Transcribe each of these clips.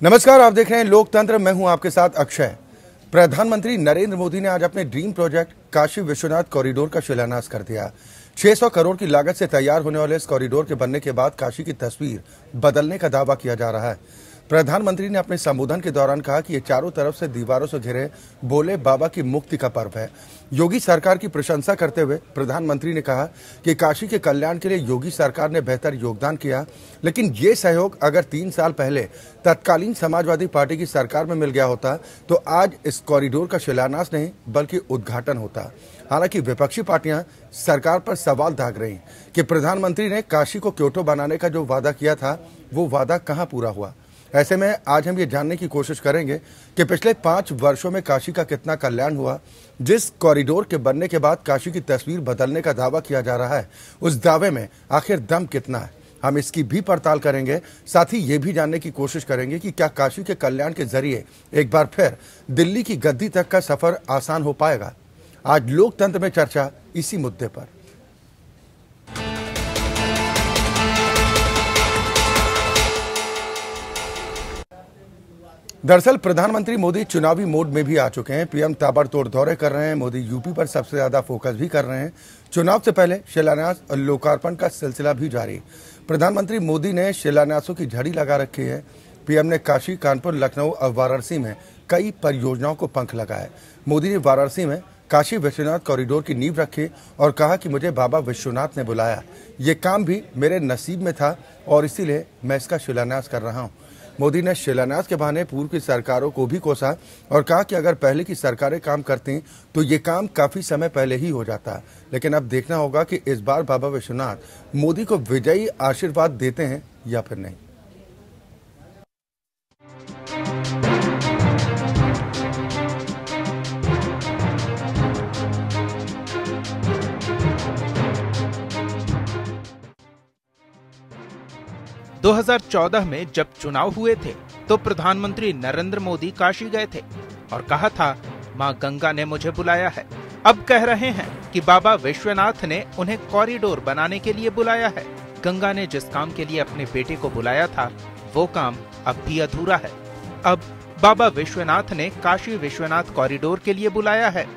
नमस्कार, आप देख रहे हैं लोकतंत्र। मैं हूं आपके साथ अक्षय। प्रधानमंत्री नरेंद्र मोदी ने आज अपने dream project Kashi Vishwanath corridor का शिलान्यास कर दिया। 600 करोड़ की लागत से तैयार होने वाले इस कॉरिडोर के बनने के बाद काशी की तस्वीर बदलने का दावा किया जा रहा है। प्रधानमंत्री ने अपने संबोधन के दौरान कहा कि ये चारों तरफ से दीवारों से घिरे भोले बाबा की मुक्ति का पर्व है। योगी सरकार की प्रशंसा करते हुए प्रधानमंत्री ने कहा कि काशी के कल्याण के लिए योगी सरकार ने बेहतर योगदान किया, लेकिन ये सहयोग अगर 3 साल पहले तत्कालीन समाजवादी पार्टी की सरकार में मिल गया होता तो आज इस कॉरिडोर का शिलान्यास नहीं बल्कि उद्घाटन होता। हालांकि विपक्षी पार्टियां सरकार पर सवाल दाग रही कि प्रधानमंत्री ने काशी को क्योटो बनाने का जो वादा किया था वो वादा कहां पूरा हुआ। ऐसे में आज हम ये जानने की कोशिश करेंगे कि पिछले 5 वर्षों में काशी का कितना कल्याण हुआ। जिस कॉरिडोर के बनने के बाद काशी की तस्वीर बदलने का दावा किया जा रहा है, उस दावे में आखिर दम कितना है, हम इसकी भी पड़ताल करेंगे। साथ ही ये भी जानने की कोशिश करेंगे कि क्या काशी के कल्याण के जरिए एक बार फिर दिल्ली की गद्दी तक का सफर आसान हो पाएगा। आज लोकतंत्र में चर्चा इसी मुद्दे पर। दरअसल प्रधानमंत्री मोदी चुनावी मोड में भी आ चुके हैं। पीएम ताबड़तोड़ दौरे कर रहे हैं। मोदी यूपी पर सबसे ज्यादा फोकस भी कर रहे हैं। चुनाव से पहले शिलान्यास और लोकार्पण का सिलसिला भी जारी। प्रधानमंत्री मोदी ने शिलान्यासों की झड़ी लगा रखी है। पीएम ने काशी, कानपुर, लखनऊ और वाराणसी में कई परियोजनाओं को पंख लगाए। मोदी ने वाराणसी में काशी विश्वनाथ कॉरिडोर की नींव रखी और कहा कि मुझे बाबा विश्वनाथ ने बुलाया, ये काम भी मेरे नसीब में था और इसीलिए मैं इसका शिलान्यास कर रहा हूँ। मोदी ने शिलान्यास के बहाने पूर्व की सरकारों को भी कोसा और कहा कि अगर पहले की सरकारें काम करती तो ये काम काफी समय पहले ही हो जाता। लेकिन अब देखना होगा कि इस बार बाबा विश्वनाथ मोदी को विजयी आशीर्वाद देते हैं या फिर नहीं। – 2014 में जब चुनाव हुए थे तो प्रधानमंत्री नरेंद्र मोदी काशी गए थे और कहा था मां गंगा ने मुझे बुलाया है। अब कह रहे हैं कि बाबा विश्वनाथ ने उन्हें कॉरिडोर बनाने के लिए बुलाया है। गंगा ने जिस काम के लिए अपने बेटे को बुलाया था वो काम अब भी अधूरा है। अब बाबा विश्वनाथ ने काशी विश्वनाथ कॉरिडोर के लिए बुलाया है,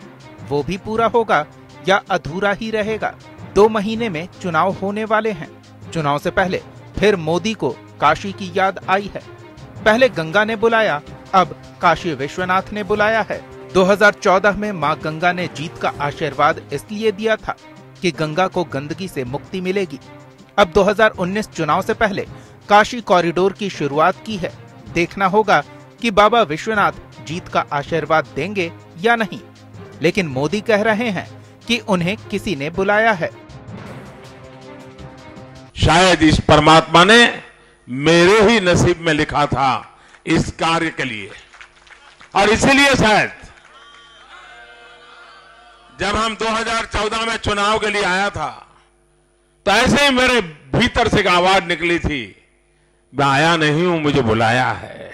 वो भी पूरा होगा या अधूरा ही रहेगा। 2 महीने में चुनाव होने वाले हैं। चुनाव से पहले फिर मोदी को काशी की याद आई है। पहले गंगा ने बुलाया, अब काशी विश्वनाथ ने बुलाया है। 2014 में मां गंगा ने जीत का आशीर्वाद इसलिए दिया था कि गंगा को गंदगी से मुक्ति मिलेगी। अब 2019 चुनाव से पहले काशी कॉरिडोर की शुरुआत की है। देखना होगा कि बाबा विश्वनाथ जीत का आशीर्वाद देंगे या नहीं। लेकिन मोदी कह रहे हैं कि उन्हें किसी ने बुलाया है। शायद इस परमात्मा ने मेरे ही नसीब में लिखा था इस कार्य के लिए, और इसीलिए शायद जब हम 2014 में चुनाव के लिए आया था तो ऐसे ही मेरे भीतर से एक आवाज निकली थी, मैं आया नहीं हूं, मुझे बुलाया है।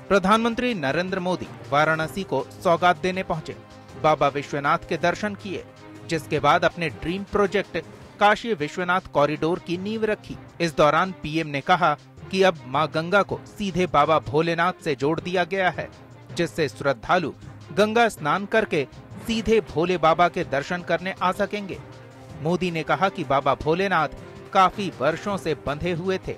प्रधानमंत्री नरेंद्र मोदी वाराणसी को सौगात देने पहुंचे। बाबा विश्वनाथ के दर्शन किए, जिसके बाद अपने dream project Kashi Vishwanath corridor की नींव रखी। इस दौरान पीएम ने कहा कि अब मां गंगा को सीधे बाबा भोलेनाथ से जोड़ दिया गया है, जिससे श्रद्धालु गंगा स्नान करके सीधे भोले बाबा के दर्शन करने आ सकेंगे। मोदी ने कहा कि बाबा भोलेनाथ काफी वर्षों से बंधे हुए थे,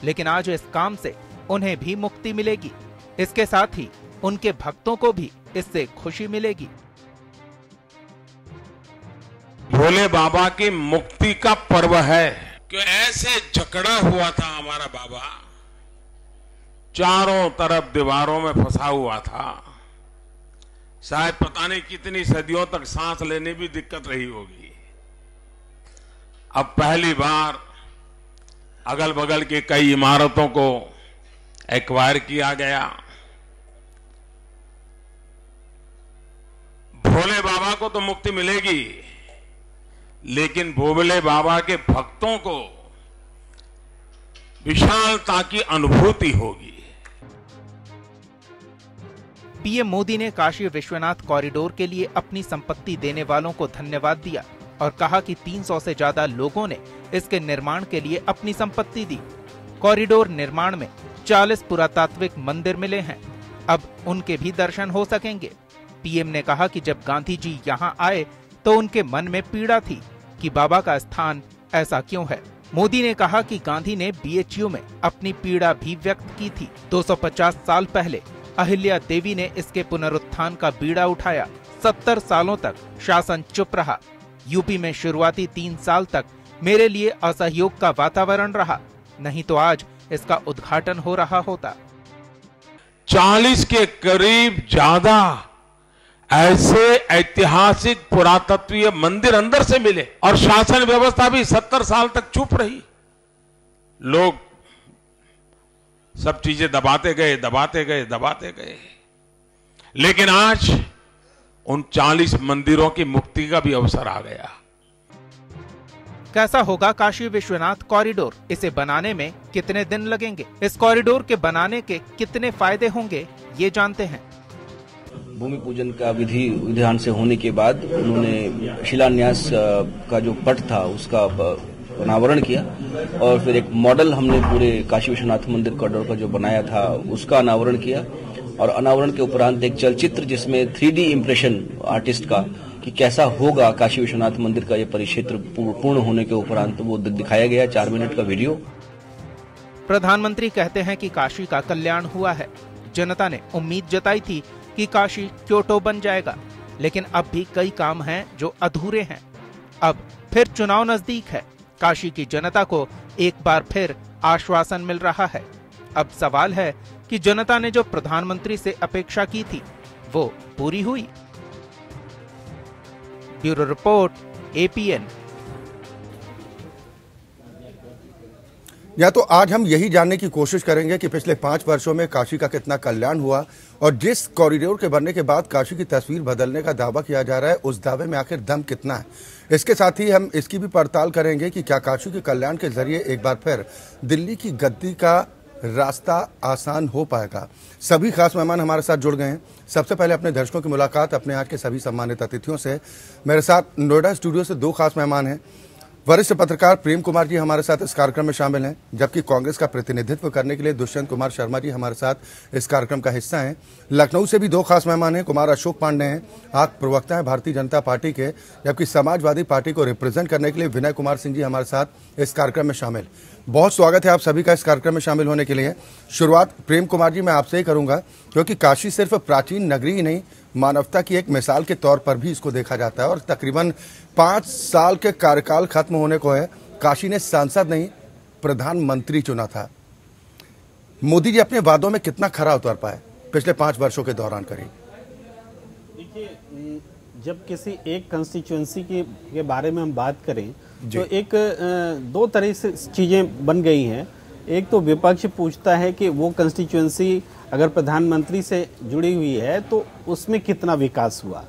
लेकिन आज इस काम से उन्हें भी मुक्ति मिलेगी। इसके साथ ही उनके भक्तों को भी इससे खुशी मिलेगी। भोले बाबा की मुक्ति का पर्व है कि ऐसे जकड़ा हुआ था हमारा बाबा, चारों तरफ दीवारों में फंसा हुआ था। शायद पता नहीं कितनी सदियों तक सांस लेने भी दिक्कत रही होगी। अब पहली बार अगल बगल की कई इमारतों को एक्वायर किया गया। भोले बाबा को तो मुक्ति मिलेगी, लेकिन भोले बाबा के भक्तों को विशालता की अनुभूति होगी। पीएम मोदी ने काशी विश्वनाथ कॉरिडोर के लिए अपनी संपत्ति देने वालों को धन्यवाद दिया और कहा कि 300 से ज्यादा लोगों ने इसके निर्माण के लिए अपनी संपत्ति दी। कॉरिडोर निर्माण में 40 पुरातात्विक मंदिर मिले हैं। अब उनके भी दर्शन हो सकेंगे। पीएम ने कहा कि जब गांधी जी यहाँ आए तो उनके मन में पीड़ा थी कि बाबा का स्थान ऐसा क्यों है। मोदी ने कहा कि गांधी ने बीएचयू में अपनी पीड़ा भी व्यक्त की थी। 250 साल पहले अहिल्या देवी ने इसके पुनरुत्थान का बीड़ा उठाया। 70 सालों तक शासन चुप रहा। यूपी में शुरुआती 3 साल तक मेरे लिए असहयोग का वातावरण रहा, नहीं तो आज इसका उद्घाटन हो रहा होता। 40 के करीब ज्यादा ऐसे ऐतिहासिक पुरातत्वीय मंदिर अंदर से मिले और शासन व्यवस्था भी 70 साल तक चुप रही। लोग सब चीजें दबाते गए, लेकिन आज उन 40 मंदिरों की मुक्ति का भी अवसर आ गया। कैसा होगा काशी विश्वनाथ कॉरिडोर? इसे बनाने में कितने दिन लगेंगे? इस कॉरिडोर के बनाने के कितने फायदे होंगे, ये जानते हैं। भूमि पूजन का विधान से होने के बाद उन्होंने शिलान्यास का जो पट था उसका अनावरण किया और फिर एक मॉडल हमने पूरे काशी विश्वनाथ मंदिर कॉरिडोर का जो बनाया था उसका अनावरण किया और अनावरण के उपरांत एक चलचित्र जिसमें 3D इम्प्रेशन आर्टिस्ट का कि कैसा होगा काशी विश्वनाथ मंदिर का ये परिक्षेत्र पूर्ण होने के उपरांत वो दिखाया गया 4 मिनट का वीडियो। प्रधानमंत्री कहते हैं कि काशी का कल्याण हुआ है। जनता ने उम्मीद जताई थी कि काशी क्योटो बन जाएगा, लेकिन अब भी कई काम हैं जो अधूरे हैं। अब फिर चुनाव नजदीक है। काशी की जनता को एक बार फिर आश्वासन मिल रहा है। अब सवाल है कि जनता ने जो प्रधानमंत्री से अपेक्षा की थी वो पूरी हुई? Bureau report, APN। या तो आज हम यही जानने की कोशिश करेंगे कि पिछले 5 वर्षों में काशी का कितना कल्याण हुआ और जिस कॉरिडोर के बनने के बाद काशी की तस्वीर बदलने का दावा किया जा रहा है उस दावे में आखिर दम कितना है। इसके साथ ही हम इसकी भी पड़ताल करेंगे कि क्या काशी के कल्याण के जरिए एक बार फिर दिल्ली की गद्दी का रास्ता आसान हो पाएगा। सभी खास मेहमान हमारे साथ जुड़ गए हैं। सबसे पहले अपने दर्शकों की मुलाकात अपने आज के सभी सम्मानित अतिथियों से। मेरे साथ नोएडा स्टूडियो से 2 खास मेहमान हैं। वरिष्ठ पत्रकार प्रेम कुमार जी हमारे साथ इस कार्यक्रम में शामिल हैं, जबकि कांग्रेस का प्रतिनिधित्व करने के लिए दुष्यंत कुमार शर्मा जी हमारे साथ इस कार्यक्रम का हिस्सा हैं। लखनऊ से भी 2 खास मेहमान हैं। कुमार अशोक पांडे हैं, आप प्रवक्ता हैं भारतीय जनता पार्टी के, जबकि समाजवादी पार्टी को रिप्रेजेंट करने के लिए विनय कुमार सिंह जी हमारे साथ इस कार्यक्रम में शामिल। बहुत स्वागत है आप सभी का इस कार्यक्रम में शामिल होने के लिए। शुरुआत प्रेम कुमार जी मैं आपसे ही करूंगा, क्योंकि काशी सिर्फ प्राचीन नगरी ही नहीं, मानवता की एक मिसाल के तौर पर भी इसको देखा जाता है और तकरीबन 5 साल के कार्यकाल खत्म होने को है। काशी ने सांसद नहीं प्रधानमंत्री चुना था। मोदी जी अपने वादों में कितना खरा उतर पाए पिछले 5 वर्षों के दौरान? करीब देखिए, जब किसी एक कंस्टिट्यूएंसी के बारे में हम बात करें तो एक 2 तरह से चीजें बन गई हैं। एक तो विपक्ष पूछता है कि वो कंस्टिट्यूएंसी अगर प्रधानमंत्री से जुड़ी हुई है तो उसमें कितना विकास हुआ,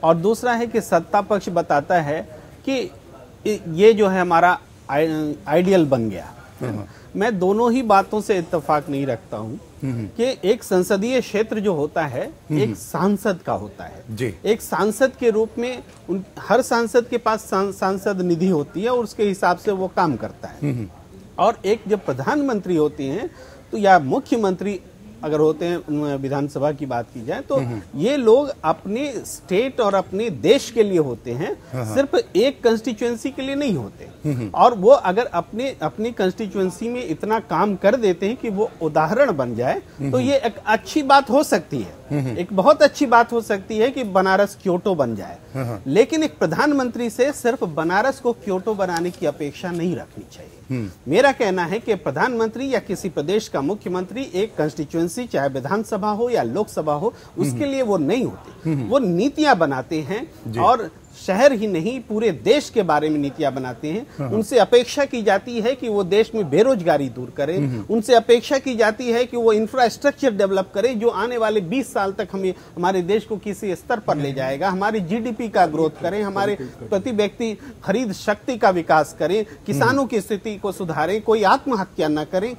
और दूसरा है कि सत्ता पक्ष बताता है कि ये जो है हमारा आइडियल बन गया। मैं दोनों ही बातों से इत्तेफाक नहीं रखता हूँ कि एक संसदीय क्षेत्र जो होता है एक सांसद का होता है। एक सांसद के रूप में हर सांसद के पास सांसद निधि होती है और उसके हिसाब से वो काम करता है। और एक जब प्रधानमंत्री होते हैं तो या मुख्यमंत्री अगर होते हैं, विधानसभा की बात की जाए तो ये लोग अपने स्टेट और अपने देश के लिए होते हैं, सिर्फ एक कंस्टिट्यूएंसी के लिए नहीं होते। और वो अगर अपनी कंस्टिट्यूएंसी में इतना काम कर देते हैं कि वो उदाहरण बन जाए तो ये एक अच्छी बात हो सकती है, एक बहुत अच्छी बात हो सकती है कि बनारस क्योटो बन जाए। लेकिन एक प्रधानमंत्री से सिर्फ बनारस को क्योटो बनाने की अपेक्षा नहीं रखनी चाहिए। मेरा कहना है कि प्रधानमंत्री या किसी प्रदेश का मुख्यमंत्री एक कंस्टिट्यूएंसी, चाहे विधानसभा हो या लोकसभा हो, उसके लिए वो नहीं होते। वो नीतियां बनाते हैं और शहर ही नहीं पूरे देश के बारे में नीतियां बनाते हैं। उनसे अपेक्षा की जाती है कि वो देश में बेरोजगारी दूर करें, उनसे अपेक्षा की जाती है कि वो इंफ्रास्ट्रक्चर डेवलप करें जो आने वाले 20 साल तक हमें हमारे देश को किसी स्तर पर ले जाएगा। हमारी GDP का ग्रोथ करें, हमारे प्रति व्यक्ति खरीद शक्ति का विकास करें, किसानों की स्थिति को सुधारें, कोई आत्महत्या न करें।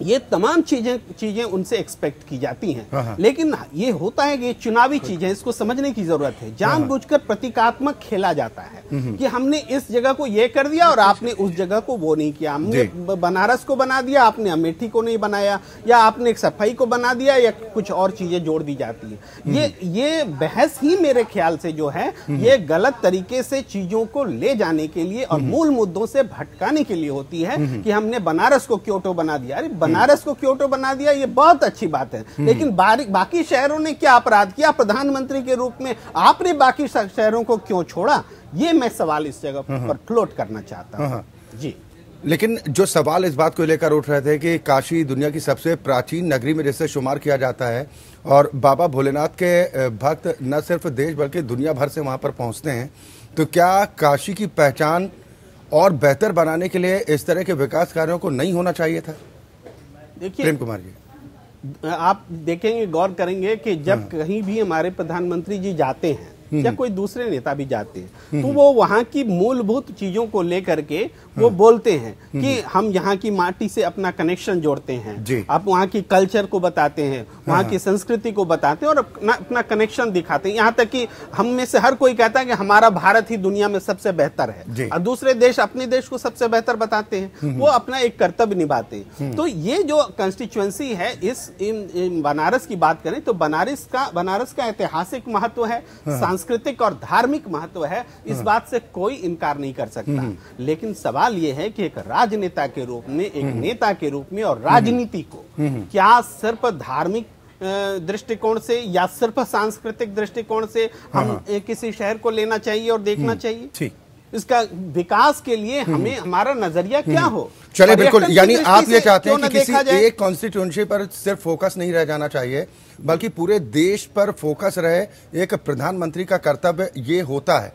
ये तमाम चीजें उनसे एक्सपेक्ट की जाती हैं। लेकिन ये होता है कि ये चुनावी चीजें, इसको समझने की जरूरत है। जानबूझकर प्रतीकात्मक खेला जाता है कि हमने इस जगह को ये कर दिया और आपने उस जगह को वो नहीं किया। हमने बनारस को बना दिया, आपने अमेठी को नहीं बनाया, या आपने एक सफाई को बना दिया, या कुछ और चीजें जोड़ दी जाती है। ये बहस ही मेरे ख्याल से जो है ये गलत तरीके से चीजों को ले जाने के लिए और मूल मुद्दों से भटकाने के लिए होती है कि हमने बनारस को क्योटो बना दिया। अरे बनारस को क्योटो बना दिया, ये बहुत अच्छी बात है, लेकिन बाकी शहरों ने क्या अपराध किया? प्रधानमंत्री के रूप में आपने बाकी शहरों को क्यों छोड़ा? ये मैं सवाल इस जगह पर फ्लोट करना चाहता हूं। जी, लेकिन जो सवाल इस बात को लेकर उठ रहे थे कि काशी दुनिया की सबसे प्राचीन नगरी में जिससे शुमार किया जाता है और बाबा भोलेनाथ के भक्त न सिर्फ देश बल्कि दुनिया भर से वहां पर पहुंचते हैं, तो क्या काशी की पहचान और बेहतर बनाने के लिए इस तरह के विकास कार्यों को नहीं होना चाहिए था? देखिए प्रेम कुमार जी, आप देखेंगे, गौर करेंगे कि जब कहीं भी हमारे प्रधानमंत्री जी जाते हैं या कोई दूसरे नेता भी जाते हैं तो वो वहाँ की मूलभूत चीजों को लेकर के वो बोलते हैं कि हम यहाँ की माटी से अपना कनेक्शन जोड़ते हैं। आप वहाँ की कल्चर को बताते हैं, वहाँ की संस्कृति को बताते हैं और अपना कनेक्शन दिखाते हैं। यहाँ तक कि हम में से हर कोई कहता है कि हमारा भारत ही दुनिया में सबसे बेहतर है और दूसरे देश अपने देश को सबसे बेहतर बताते हैं। वो अपना एक कर्तव्य निभाते हैं। तो ये जो कंस्टिट्यूएंसी है, इस बनारस की बात करें तो बनारस का ऐतिहासिक महत्व है, सांस्कृतिक और धार्मिक महत्व है, इस बात से कोई इनकार नहीं कर सकता। लेकिन सवाल यह है कि एक राजनेता के रूप में, एक नेता के रूप में और राजनीति को क्या सिर्फ धार्मिक दृष्टिकोण से या सिर्फ सांस्कृतिक दृष्टिकोण से हम किसी शहर को लेना चाहिए और देखना चाहिए? इसका विकास के लिए हमें हमारा नजरिया क्या हो? चले, बिल्कुल। यानी आप ये चाहते हैं कि किसी एक कॉन्स्टिट्यूएंसी पर सिर्फ फोकस नहीं रह जाना चाहिए, बल्कि पूरे देश पर फोकस रहे। एक प्रधानमंत्री का कर्तव्य ये होता है।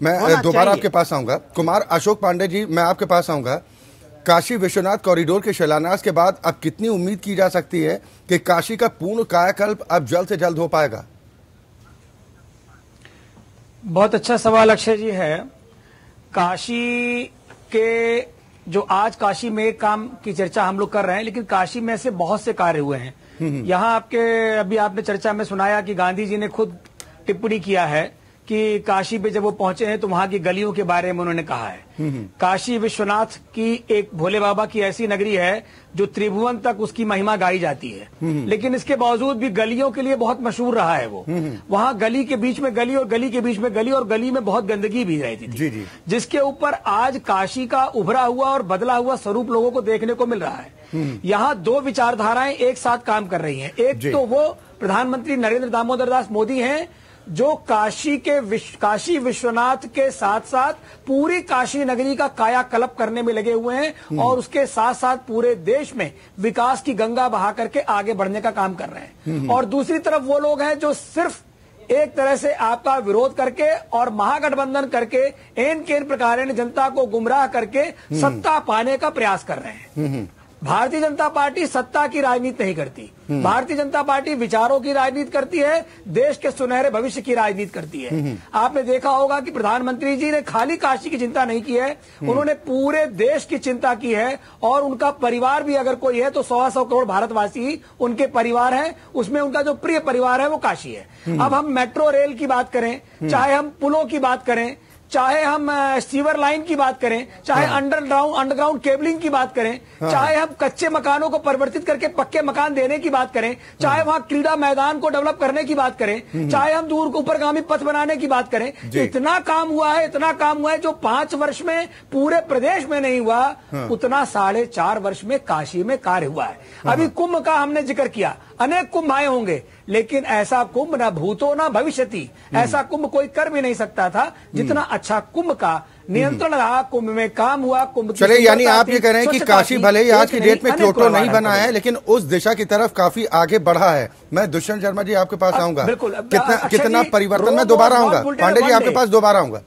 मैं दोबारा आपके पास आऊंगा। कुमार अशोक पांडे जी, मैं आपके पास आऊंगा। काशी विश्वनाथ कॉरिडोर के शिलान्यास के बाद अब कितनी उम्मीद की जा सकती है कि काशी का पूर्ण कायाकल्प अब जल्द से जल्द हो पाएगा? बहुत अच्छा सवाल अक्षय जी है। काशी के जो आज काशी में एक काम की चर्चा हम लोग कर रहे हैं, लेकिन काशी में से बहुत से कार्य हुए हैं। यहाँ अभी आपने चर्चा में सुनाया कि गांधी जी ने खुद टिप्पणी किया है कि काशी पे जब वो पहुंचे हैं तो वहां की गलियों के बारे में उन्होंने कहा है। काशी विश्वनाथ की एक भोले बाबा की ऐसी नगरी है जो त्रिभुवन तक उसकी महिमा गाई जाती है, लेकिन इसके बावजूद भी गलियों के लिए बहुत मशहूर रहा है वो। वहां गली के बीच में गली और गली के बीच में गली और गली में बहुत गंदगी भी रहती थी, जिसके ऊपर आज काशी का उभरा हुआ और बदला हुआ स्वरूप लोगों को देखने को मिल रहा है। यहाँ दो विचारधाराएं एक साथ काम कर रही हैं। एक तो वो प्रधानमंत्री नरेंद्र दामोदर दास मोदी हैं जो काशी विश्वनाथ के साथ साथ पूरी काशी नगरी का कायाकल्प करने में लगे हुए हैं और उसके साथ साथ पूरे देश में विकास की गंगा बहा करके आगे बढ़ने का काम कर रहे हैं। और दूसरी तरफ वो लोग हैं जो सिर्फ एक तरह से आपका विरोध करके और महागठबंधन करके एन केन प्रकार जनता को गुमराह करके सत्ता पाने का प्रयास कर रहे हैं। भारतीय जनता पार्टी सत्ता की राजनीति नहीं करती। भारतीय जनता पार्टी विचारों की राजनीति करती है, देश के सुनहरे भविष्य की राजनीति करती है। आपने देखा होगा कि प्रधानमंत्री जी ने खाली काशी की चिंता नहीं की है, उन्होंने पूरे देश की चिंता की है और उनका परिवार भी अगर कोई है तो 125 करोड़ भारतवासी ही उनके परिवार है। उसमें उनका जो प्रिय परिवार है वो काशी है। अब हम मेट्रो रेल की बात करें, चाहे हम पुलों की बात करें, चाहे हम सीवर लाइन की बात करें, चाहे अंडरग्राउंड केबलिंग की बात करें, चाहे हम कच्चे मकानों को परिवर्तित करके पक्के मकान देने की बात करें, चाहे वहां क्रीड़ा मैदान को डेवलप करने की बात करें, चाहे हम दूर ऊपरगामी पथ बनाने की बात करें, इतना काम हुआ है जो 5 वर्ष में पूरे प्रदेश में नहीं हुआ, उतना 4.5 वर्ष में काशी में कार्य हुआ है। अभी कुंभ का हमने जिक्र किया, अनेक कुंभ आए होंगे, लेकिन ऐसा कुंभ न भूतो न भविष्यति, ऐसा कुंभ कोई कर भी नहीं सकता था जितना अच्छा कुंभ का नियंत्रण रहा, कुंभ में काम हुआ, कुंभ की चले। यानी आप ये कह रहे हैं कि काशी भले ही आज की डेट में क्योटो नहीं बना है, लेकिन उस दिशा की तरफ काफी आगे बढ़ा है। मैं दुष्यंत शर्मा जी आपके पास आऊंगा, कितना परिवर्तन, मैं दोबारा आऊंगा। पांडे जी आपके पास दोबारा आऊंगा।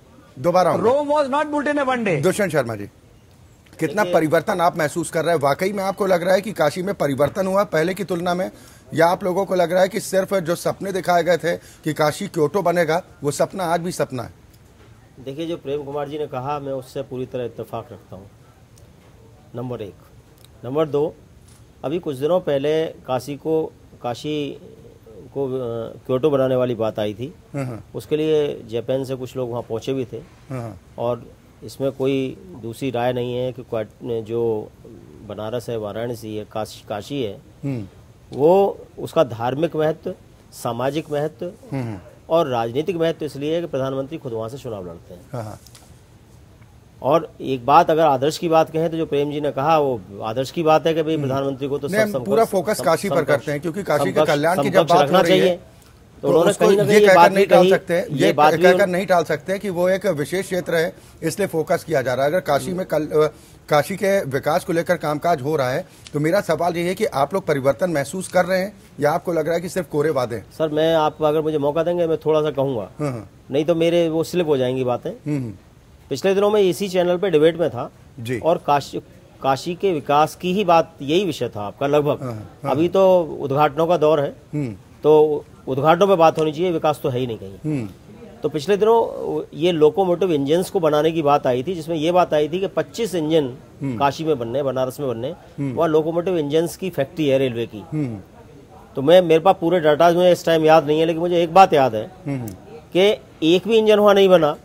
Rome was not built in a one day. Dushyant Sharma ji, कितना परिवर्तन आप महसूस कर रहे हैं? वाकई में आपको लग रहा है कि काशी में परिवर्तन हुआ पहले की तुलना में, या आप लोगों को लग रहा है कि सिर्फ जो सपने दिखाए गए थे कि काशी क्योटो बनेगा, वो सपना आज भी सपना है? देखिए, जो प्रेम कुमार जी ने कहा मैं उससे पूरी तरह इत्तेफाक रखता हूँ, नंबर 1। नंबर 2, अभी कुछ दिनों पहले काशी को क्योटो बनाने वाली बात आई थी। उसके लिए जापान से कुछ लोग वहाँ पहुँचे भी थे। और इसमें कोई दूसरी राय नहीं है कि जो बनारस है, वाराणसी है, काशी है, वो उसका धार्मिक महत्व, सामाजिक महत्व और राजनीतिक महत्व इसलिए है कि प्रधानमंत्री खुद वहाँ से चुनाव लड़ते हैं। और एक बात अगर आदर्श की बात कहें तो जो प्रेम जी ने कहा वो आदर्श की बात है कि भाई प्रधानमंत्री को तो पूरा फोकस काशी पर करते हैं, क्योंकि काशी के कल्याण की जब बात हो रही है तो उन्होंने कहीं ना ये कहकर नहीं टाल सकते, ये कहकर नहीं टाल सकते कि वो एक विशेष क्षेत्र है इसलिए फोकस किया जा रहा है। अगर काशी में काशी के विकास को लेकर कामकाज हो रहा है तो मेरा सवाल ये है कि आप लोग परिवर्तन महसूस कर रहे हैं या आपको लग रहा है कि सिर्फ कोरे वादे? सर, मैं आपको अगर मुझे मौका देंगे मैं थोड़ा सा कहूंगा, नहीं तो मेरे वो स्लिप हो जाएंगी बातें। पिछले दिनों में इसी चैनल पे डिबेट में था जी, और काशी के विकास की ही बात, यही विषय था आपका लगभग। अभी तो उद्घाटनों का दौर है तो उद्घाटनों पे बात होनी चाहिए, विकास तो है ही नहीं कहीं। तो पिछले दिनों ये लोकोमोटिव इंजन्स को बनाने की बात आई थी, जिसमें ये बात आई थी कि 25 इंजन काशी में बनने, बनारस में बनने, वहाँ लोकोमोटिव इंजन्स की फैक्ट्री है रेलवे की। तो मेरे पास पूरे डाटा में इस टाइम याद नहीं है, लेकिन मुझे एक बात याद है कि एक भी इंजन वहाँ नहीं बना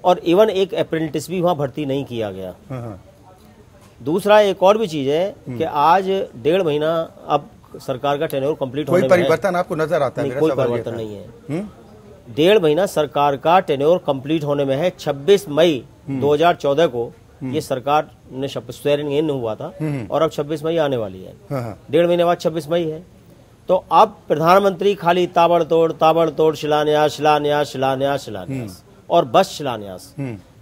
और इवन एक अप्रेंटिस भी वहाँ भर्ती नहीं किया गया। दूसरा एक और भी चीज है कि आज 1.5 महीना अब सरकार का टेन्योर कंप्लीट होने में कोई परिवर्तन आपको नजर आता है? कोई परिवर्तन नहीं है। 1.5 महीना सरकार का टेन्योर कंप्लीट होने में है। 26 मई 2014 को ये सरकार ने स्वेरिंग इन हुआ था और अब 26 मई आने वाली है। 1.5 महीने बाद 26 मई है। तो अब प्रधानमंत्री खाली ताबड़तोड़ शिलान्यास और बस शिलान्यास।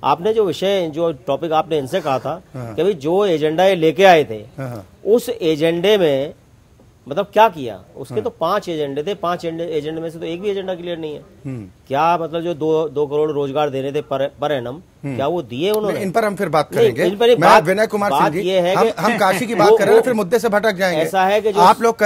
आपने जो विषय, जो टॉपिक आपने इनसे कहा था कि भाई जो एजेंडा ये लेके आए थे उस एजेंडे में मतलब क्या किया? उसके तो 5 एजेंडे थे, 5 एजेंडे में से तो एक भी एजेंडा क्लियर नहीं है। क्या मतलब जो 2 करोड़ रोजगार देने थे पर एनम, क्या वो दिए उन्होंने? इन पर हम फिर बात करेंगे। विनय कुमार सिंह जी, ये है हम काशी की बात कर रहे हैं, फिर मुद्दे से भटक जाएंगे। ऐसा है कि आप लोग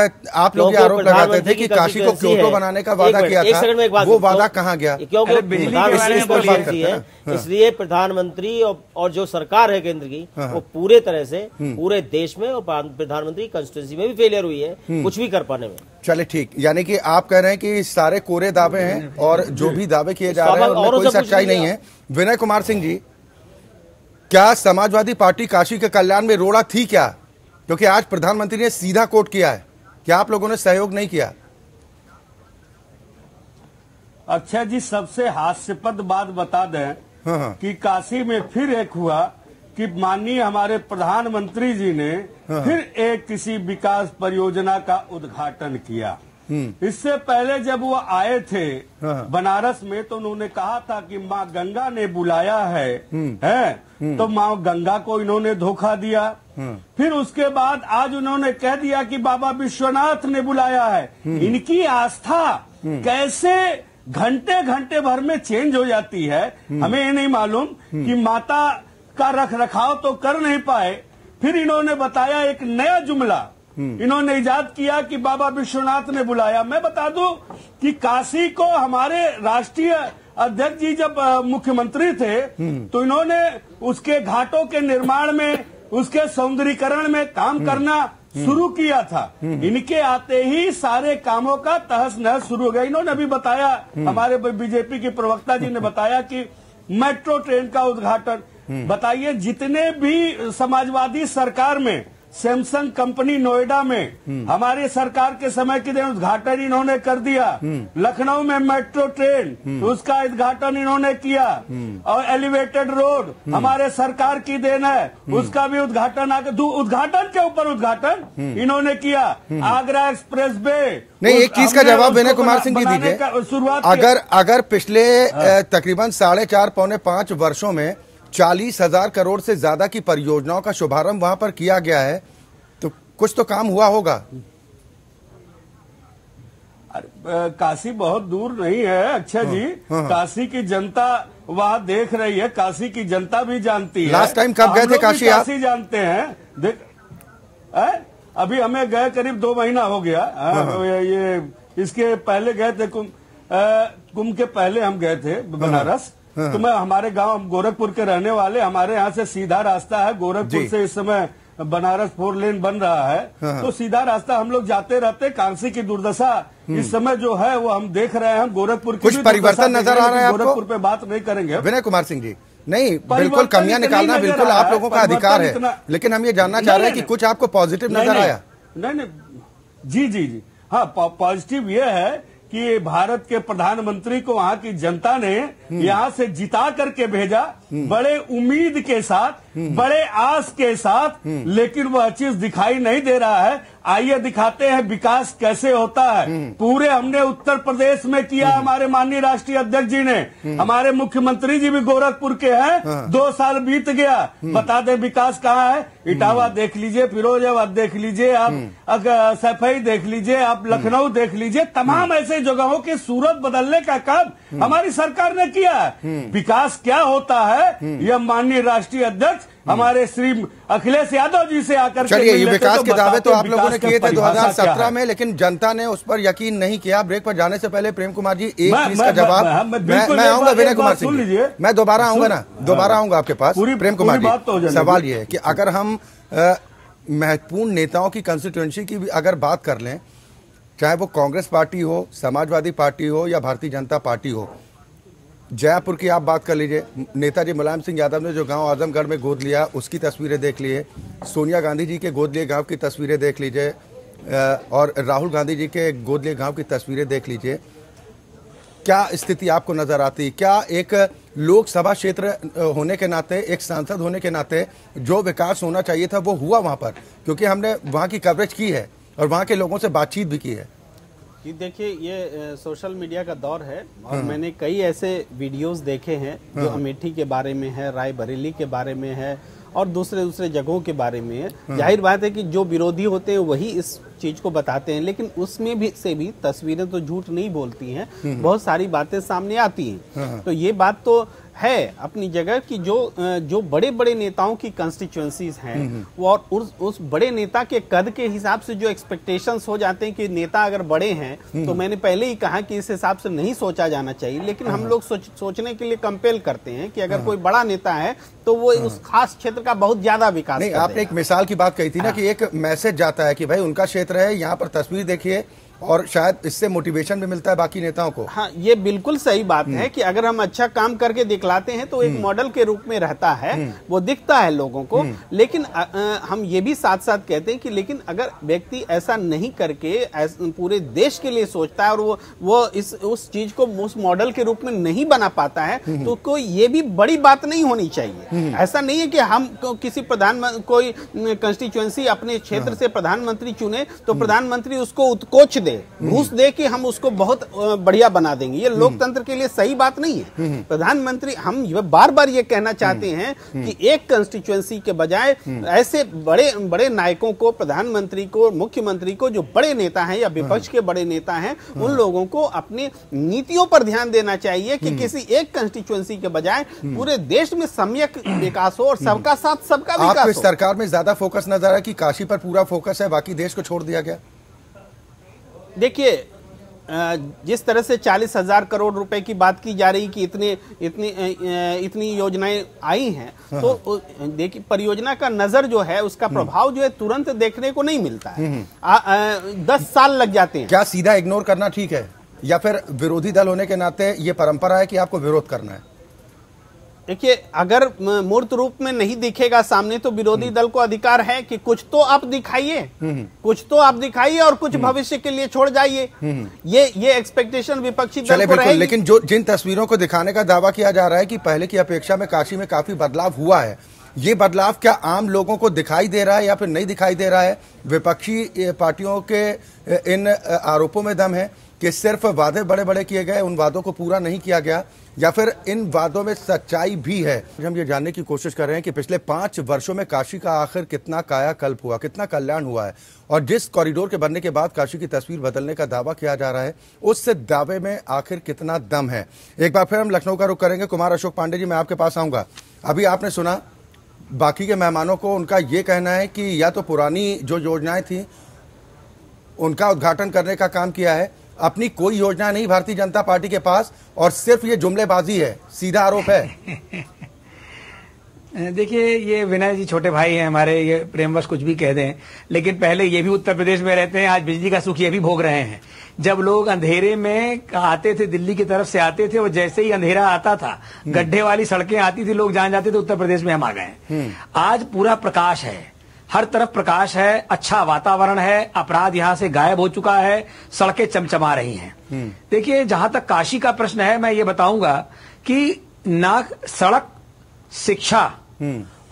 ये आरोप लगाते थे कि काशी को क्योटो बनाने का वादा किया था, वो वादा कहाँ गया? क्योंकि इसलिए प्रधानमंत्री और जो सरकार है केंद्र की, वो पूरे तरह से पूरे देश में और प्रधानमंत्री कंस्टिट्यूंसी में भी फेलियर हुई है कुछ भी कर पाने में। चले ठीक, यानी कि आप कह रहे हैं कि सारे कोरे दावे हैं और जो भी दावे किए जा रहे हैं उनमें कोई सच्चाई नहीं है। विनय कुमार सिंह जी, क्या समाजवादी पार्टी काशी के कल्याण में रोड़ा थी क्या? क्योंकि आज प्रधानमंत्री ने सीधा कोट किया है, क्या आप लोगों ने सहयोग नहीं किया? अच्छा जी, सबसे हास्यास्पद बात बता दें कि काशी में फिर एक हुआ कि माननीय हमारे प्रधानमंत्री जी ने फिर एक किसी विकास परियोजना का उद्घाटन किया। इससे पहले जब वो आए थे बनारस में तो उन्होंने कहा था कि माँ गंगा ने बुलाया है, तो माँ गंगा को इन्होंने धोखा दिया। फिर उसके बाद आज उन्होंने कह दिया कि बाबा विश्वनाथ ने बुलाया है। इनकी आस्था कैसे घंटे घंटे भर में चेंज हो जाती है, हमें ये नहीं मालूम कि माता का रख रखाव तो कर नहीं पाए। फिर इन्होंने बताया एक नया जुमला इन्होंने इजाद किया कि बाबा विश्वनाथ ने बुलाया। मैं बता दूं कि काशी को हमारे राष्ट्रीय अध्यक्ष जी जब मुख्यमंत्री थे तो इन्होंने उसके घाटों के निर्माण में, उसके सौंदर्यीकरण में काम करना शुरू किया था। इनके आते ही सारे कामों का तहस नहस शुरू हो गया। इन्होंने अभी बताया, हमारे बीजेपी के प्रवक्ता जी ने बताया कि मेट्रो ट्रेन का उद्घाटन। बताइए, जितने भी समाजवादी सरकार में, सैमसंग कंपनी नोएडा में हमारे सरकार के समय के दिन उद्घाटन इन्होंने कर दिया। लखनऊ में मेट्रो ट्रेन, उसका उद्घाटन इन्होंने किया। और एलिवेटेड रोड हमारे सरकार की देन है, उसका भी उद्घाटन उद्घाटन के ऊपर उद्घाटन इन्होंने किया। Agra express way. नहीं, एक चीज का जवाब विनय कुमार सिंह जी दीजिए। शुरुआत अगर पिछले तकरीबन 4.5 पौने 5 वर्षों में 40,000 करोड़ से ज्यादा की परियोजनाओं का शुभारंभ वहां पर किया गया है तो कुछ तो काम हुआ होगा। काशी बहुत दूर नहीं है अक्षय जी। काशी की जनता वहां देख रही है, काशी की जनता भी जानती है। लास्ट टाइम कब गए थे काशी? आप काशी जानते हैं। देख, अभी हमें गए करीब 2 महीना हो गया। ये इसके पहले गए थे कुंभ के पहले हम गए थे बनारस। तो मैं, हमारे गांव, गोरखपुर के रहने वाले, हमारे यहाँ से सीधा रास्ता है। गोरखपुर से इस समय बनारस 4 लेन बन रहा है, तो सीधा रास्ता हम लोग जाते रहते। कांसी की दुर्दशा इस समय जो है वो हम देख रहे हैं। हम गोरखपुर की कुछ परिवर्तन नजर आ रहा है आपको? गोरखपुर पे बात नहीं करेंगे विनय कुमार सिंह जी। नहीं, बिल्कुल कमियां निकालना बिल्कुल आप लोगों का अधिकार है, लेकिन हम ये जानना चाह रहे हैं कि कुछ आपको पॉजिटिव नजर आया? नहीं, जी, हाँ, पॉजिटिव ये है कि भारत के प्रधानमंत्री को वहां की जनता ने यहां से जिता करके भेजा, बड़े उम्मीद के साथ, बड़े आस के साथ, लेकिन वह चीज दिखाई नहीं दे रहा है। आइए दिखाते हैं विकास कैसे होता है। पूरे हमने उत्तर प्रदेश में किया, हमारे माननीय राष्ट्रीय अध्यक्ष जी ने, हमारे मुख्यमंत्री जी भी गोरखपुर के हैं। 2 साल बीत गया, बता दें विकास कहाँ है? इटावा देख लीजिए, फिरोजाबाद देख लीजिए, आप सफाई देख लीजिए, आप लखनऊ देख लीजिए, तमाम ऐसे जगहों की सूरत बदलने का काम हमारी सरकार ने किया है। विकास क्या होता है यह माननीय राष्ट्रीय अध्यक्ष हमारे श्री अखिलेश यादव जी से आकर चलिए, ये विकास के दावे तो आप लोगों ने किए थे 2017 में, लेकिन जनता ने उस पर यकीन नहीं किया। ब्रेक पर जाने से पहले प्रेम कुमार जी एक चीज का जवाब मैं आऊंगा, विनय कुमार सिंह, मैं दोबारा आऊंगा आपके पास। प्रेम कुमार जी, सवाल ये है कि अगर हम महत्वपूर्ण नेताओं की कंस्टिट्यूएंसी की भी अगर बात कर लें, चाहे वो कांग्रेस पार्टी हो, समाजवादी पार्टी हो या भारतीय जनता पार्टी हो, जयपुर की आप बात कर लीजिए, नेताजी मुलायम सिंह यादव ने जो गांव आजमगढ़ में गोद लिया उसकी तस्वीरें देख लीजिए, सोनिया गांधी जी के गोद लिए गांव की तस्वीरें देख लीजिए, और राहुल गांधी जी के गोद लिए गांव की तस्वीरें देख लीजिए। क्या स्थिति आपको नजर आती? क्या एक लोकसभा क्षेत्र होने के नाते, एक सांसद होने के नाते जो विकास होना चाहिए था वो हुआ वहां पर? क्योंकि हमने वहां की कवरेज की है और वहां के लोगों से बातचीत भी की है। देखिए, ये सोशल मीडिया का दौर है और मैंने कई ऐसे वीडियोस देखे हैं जो अमेठी के बारे में है, रायबरेली के बारे में है और दूसरे जगहों के बारे में है। जाहिर बात है कि जो विरोधी होते हैं वही इस चीज को बताते हैं, लेकिन उसमें भी तस्वीरें तो झूठ नहीं बोलती हैं, बहुत सारी बातें सामने आती हैं। तो ये बात तो है अपनी जगह कि जो बड़े बड़े नेताओं की कंस्टिट्यूएंसीज हैं वो, और उस बड़े नेता के कद के हिसाब से जो एक्सपेक्टेशंस हो जाते हैं कि नेता अगर बड़े हैं तो मैंने पहले ही कहा कि इस हिसाब से नहीं सोचा जाना चाहिए, लेकिन हम लोग सोचने के लिए कंपेल करते हैं कि अगर कोई बड़ा नेता है तो वो उस खास क्षेत्र का बहुत ज्यादा विकास नहीं, आपने एक मिसाल की बात कही थी ना कि एक मैसेज जाता है कि भाई उनका क्षेत्र है, यहाँ पर तस्वीर देखिए, और शायद इससे मोटिवेशन भी मिलता है बाकी नेताओं को। हाँ, ये बिल्कुल सही बात है कि अगर हम अच्छा काम करके दिखलाते हैं तो एक मॉडल के रूप में रहता है, वो दिखता है लोगों को। लेकिन हम ये भी साथ साथ कहते हैं कि लेकिन अगर व्यक्ति ऐसा नहीं करके पूरे देश के लिए सोचता है और वो उस चीज को उस मॉडल के रूप में नहीं बना पाता है तो कोई ये भी बड़ी बात नहीं होनी चाहिए। ऐसा नहीं है कि हम किसी कोई कंस्टिट्यूएंसी अपने क्षेत्र से प्रधानमंत्री चुने तो प्रधानमंत्री उसको उत्कोच घूस दे कि हम उसको बहुत बढ़िया बना देंगे। ये लोकतंत्र के लिए सही बात नहीं है। प्रधानमंत्री, हम बार बार ये कहना चाहते हैं कि एक कंस्टिट्यूएंसी के बजाय ऐसे बड़े बड़े नायकों को, प्रधानमंत्री को, मुख्यमंत्री को, जो बड़े नेता हैं या विपक्ष के बड़े नेता हैं, उन लोगों को अपनी नीतियों पर ध्यान देना चाहिए कि किसी एक कंस्टिट्यूएंसी के बजाय पूरे देश में सम्यक विकास हो और सबका साथ सबका विकास हो। आपको सरकार में ज्यादा फोकस नजर आया कि काशी पर पूरा फोकस है, बाकी देश को छोड़ दिया गया? देखिए, जिस तरह से 40,000 करोड़ रुपए की बात की जा रही कि इतनी योजनाएं आई हैं, तो देखिए परियोजना का नजर जो है उसका प्रभाव जो है तुरंत देखने को नहीं मिलता है। 10 साल लग जाते हैं। क्या सीधा इग्नोर करना ठीक है, या फिर विरोधी दल होने के नाते ये परंपरा है कि आपको विरोध करना है? देखिए, अगर मूर्त रूप में नहीं दिखेगा सामने तो विरोधी दल को अधिकार है कि कुछ तो आप दिखाइए, और कुछ भविष्य के लिए छोड़ जाइए। ये एक्सपेक्टेशन विपक्षी दल को रहेगी। लेकिन जिन तस्वीरों को दिखाने का दावा किया जा रहा है कि पहले की अपेक्षा में काशी में काफी बदलाव हुआ है, ये बदलाव क्या आम लोगों को दिखाई दे रहा है या फिर नहीं दिखाई दे रहा है? विपक्षी पार्टियों के इन आरोपों में दम है कि सिर्फ वादे बड़े बड़े किए गए, उन वादों को पूरा नहीं किया गया, या फिर इन वादों में सच्चाई भी है? हम ये जानने की कोशिश कर रहे हैं कि पिछले 5 वर्षों में काशी का आखिर कितना कायाकल्प हुआ, कितना कल्याण हुआ है, और जिस कॉरिडोर के बनने के बाद काशी की तस्वीर बदलने का दावा किया जा रहा है, उस दावे में आखिर कितना दम है? एक बार फिर हम लखनऊ का रुख करेंगे। कुमार अशोक पांडे जी, मैं आपके पास आऊंगा। अभी आपने सुना बाकी के मेहमानों को, उनका ये कहना है कि या तो पुरानी जो योजनाएं थी उनका उद्घाटन करने का काम किया है, अपनी कोई योजना नहीं भारतीय जनता पार्टी के पास, और सिर्फ ये जुमलेबाजी है, सीधा आरोप है। देखिए, ये विनय जी छोटे भाई हैं हमारे, ये प्रेमवश कुछ भी कह दें, लेकिन पहले ये भी उत्तर प्रदेश में रहते हैं, आज बिजली का सुख ये भी भोग रहे हैं। जब लोग अंधेरे में आते थे, दिल्ली की तरफ से आते थे, और जैसे ही अंधेरा आता था, गड्ढे वाली सड़कें आती थी, लोग जान जाते थे उत्तर प्रदेश में हम आ गए। आज पूरा प्रकाश है, हर तरफ प्रकाश है, अच्छा वातावरण है, अपराध यहाँ से गायब हो चुका है, सड़कें चमचमा रही हैं। देखिए, जहां तक काशी का प्रश्न है, मैं ये बताऊंगा कि सड़क, शिक्षा